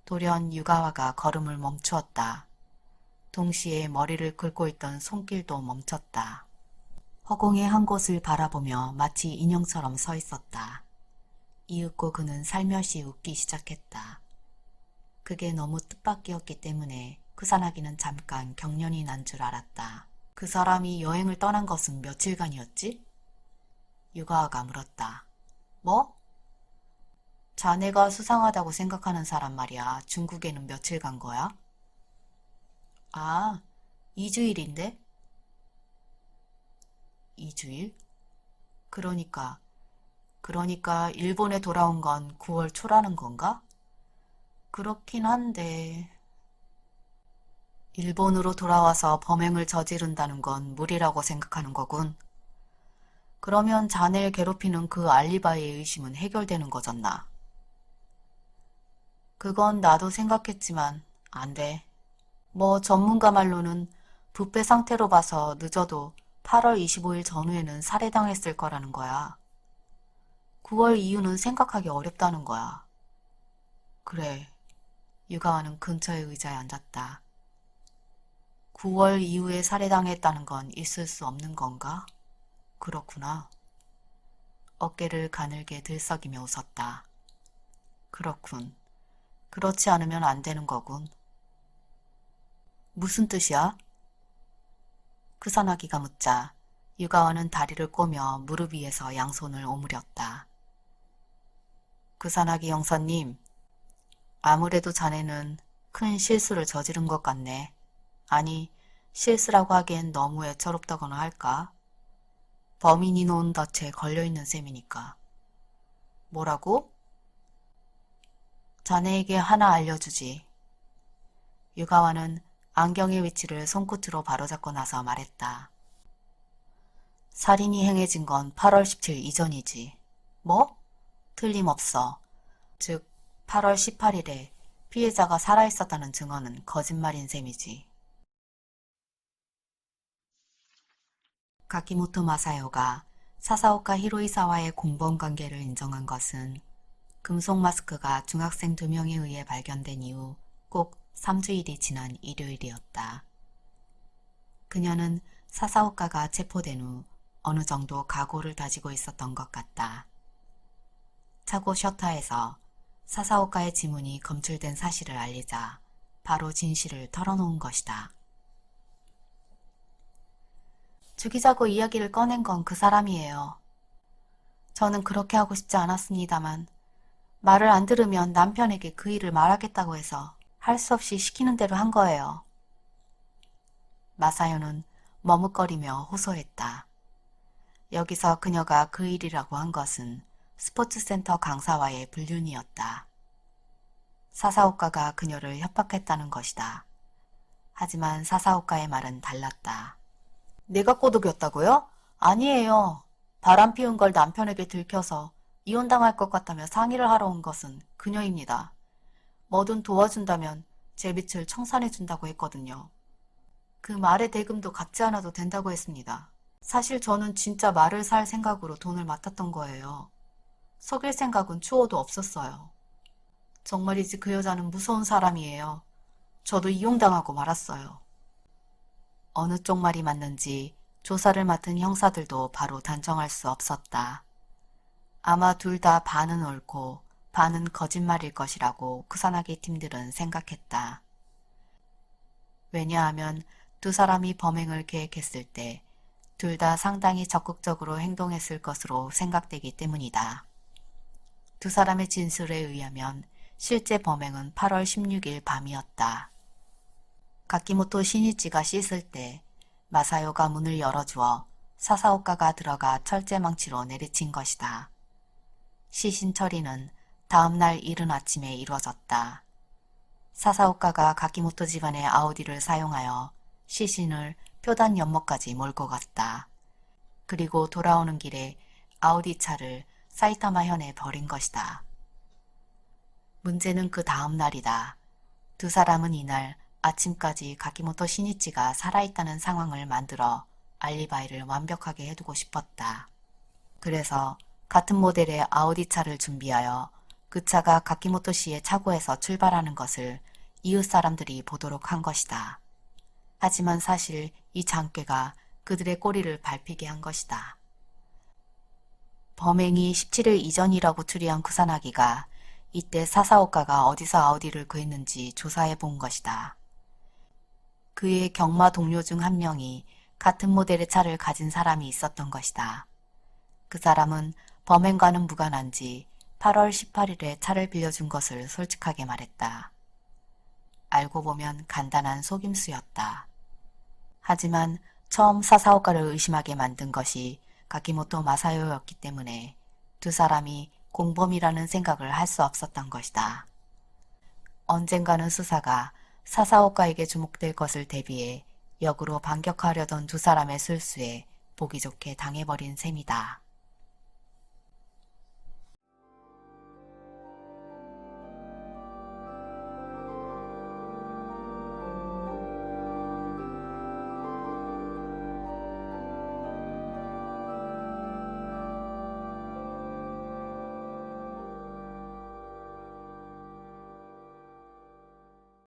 돌연 유가와가 걸음을 멈추었다. 동시에 머리를 긁고 있던 손길도 멈췄다. 허공의 한 곳을 바라보며 마치 인형처럼 서 있었다. 이윽고 그는 살며시 웃기 시작했다. 그게 너무 뜻밖이었기 때문에 쿠사나기는 잠깐 경련이 난 줄 알았다. 그 사람이 여행을 떠난 것은 며칠간이었지? 유가와가 물었다. 뭐? 자네가 수상하다고 생각하는 사람 말이야. 중국에는 며칠 간 거야? 아, 2주일인데? 2주일? 그러니까 그러니까 일본에 돌아온 건 9월 초라는 건가? 그렇긴 한데, 일본으로 돌아와서 범행을 저지른다는 건 무리라고 생각하는 거군. 그러면 자네를 괴롭히는 그 알리바이의 의심은 해결되는 거잖아. 그건 나도 생각했지만 안 돼. 뭐 전문가 말로는 부패 상태로 봐서 늦어도 8월 25일 전후에는 살해당했을 거라는 거야. 9월 이후는 생각하기 어렵다는 거야. 그래. 유가와는 근처의 의자에 앉았다. 9월 이후에 살해당했다는 건 있을 수 없는 건가? 그렇구나. 어깨를 가늘게 들썩이며 웃었다. 그렇군. 그렇지 않으면 안 되는 거군. 무슨 뜻이야? 크사나기가 묻자 유가와는 다리를 꼬며 무릎 위에서 양손을 오므렸다. 크사나기 형사님, 아무래도 자네는 큰 실수를 저지른 것 같네. 아니, 실수라고 하기엔 너무 애처롭다거나 할까? 범인이 놓은 덫에 걸려있는 셈이니까. 뭐라고? 자네에게 하나 알려주지. 유가와는 안경의 위치를 손끝으로 바로잡고 나서 말했다. 살인이 행해진 건 8월 17일 이전이지. 뭐? 틀림없어. 즉 8월 18일에 피해자가 살아있었다는 증언은 거짓말인 셈이지. 가키모토 마사요가 사사오카 히로이사와의 공범관계를 인정한 것은 금속 마스크가 중학생 2명에 의해 발견된 이후 꼭 3주일이 지난 일요일이었다. 그녀는 사사오카가 체포된 후 어느 정도 각오를 다지고 있었던 것 같다. 차고 셔터에서 사사오카의 지문이 검출된 사실을 알리자 바로 진실을 털어놓은 것이다. 죽이자고 이야기를 꺼낸 건 그 사람이에요. 저는 그렇게 하고 싶지 않았습니다만 말을 안 들으면 남편에게 그 일을 말하겠다고 해서 할 수 없이 시키는 대로 한 거예요. 마사요는 머뭇거리며 호소했다. 여기서 그녀가 그 일이라고 한 것은 스포츠센터 강사와의 불륜이었다. 사사오카가 그녀를 협박했다는 것이다. 하지만 사사오카의 말은 달랐다. 내가 꼬드겼다고요? 아니에요. 바람 피운 걸 남편에게 들켜서 이혼당할 것 같다며 상의를 하러 온 것은 그녀입니다. 뭐든 도와준다면 제 빛을 청산해준다고 했거든요. 그 말의 대금도 갚지 않아도 된다고 했습니다. 사실 저는 진짜 말을 살 생각으로 돈을 맡았던 거예요. 속일 생각은 추호도 없었어요. 정말이지 그 여자는 무서운 사람이에요. 저도 이용당하고 말았어요. 어느 쪽 말이 맞는지 조사를 맡은 형사들도 바로 단정할 수 없었다. 아마 둘 다 반은 옳고 반은 거짓말일 것이라고 쿠사나기 팀들은 생각했다. 왜냐하면 두 사람이 범행을 계획했을 때 둘 다 상당히 적극적으로 행동했을 것으로 생각되기 때문이다. 두 사람의 진술에 의하면 실제 범행은 8월 16일 밤이었다. 가키모토 시니치가 씻을 때 마사요가 문을 열어주어 사사오카가 들어가 철제망치로 내리친 것이다. 시신 처리는 다음날 이른 아침에 이루어졌다. 사사오카가 가키모토 집안의 아우디를 사용하여 시신을 표단 연못까지 몰고 갔다. 그리고 돌아오는 길에 아우디 차를 사이타마현에 버린 것이다. 문제는 그 다음 날이다. 두 사람은 이날 아침까지 가키모토 시니치가 살아있다는 상황을 만들어 알리바이를 완벽하게 해두고 싶었다. 그래서 같은 모델의 아우디 차를 준비하여 그 차가 가키모토 씨의 차고에서 출발하는 것을 이웃 사람들이 보도록 한 것이다. 하지만 사실 이 장꾀가 그들의 꼬리를 밟히게 한 것이다. 범행이 17일 이전이라고 추리한 쿠사나기가 이때 사사오카가 어디서 아우디를 구했는지 조사해 본 것이다. 그의 경마 동료 중 한 명이 같은 모델의 차를 가진 사람이 있었던 것이다. 그 사람은 범행과는 무관한지 8월 18일에 차를 빌려준 것을 솔직하게 말했다. 알고 보면 간단한 속임수였다. 하지만 처음 사사오카를 의심하게 만든 것이 가키모토 마사요였기 때문에 두 사람이 공범이라는 생각을 할 수 없었던 것이다. 언젠가는 수사가 사사오카에게 주목될 것을 대비해 역으로 반격하려던 두 사람의 술수에 보기 좋게 당해버린 셈이다.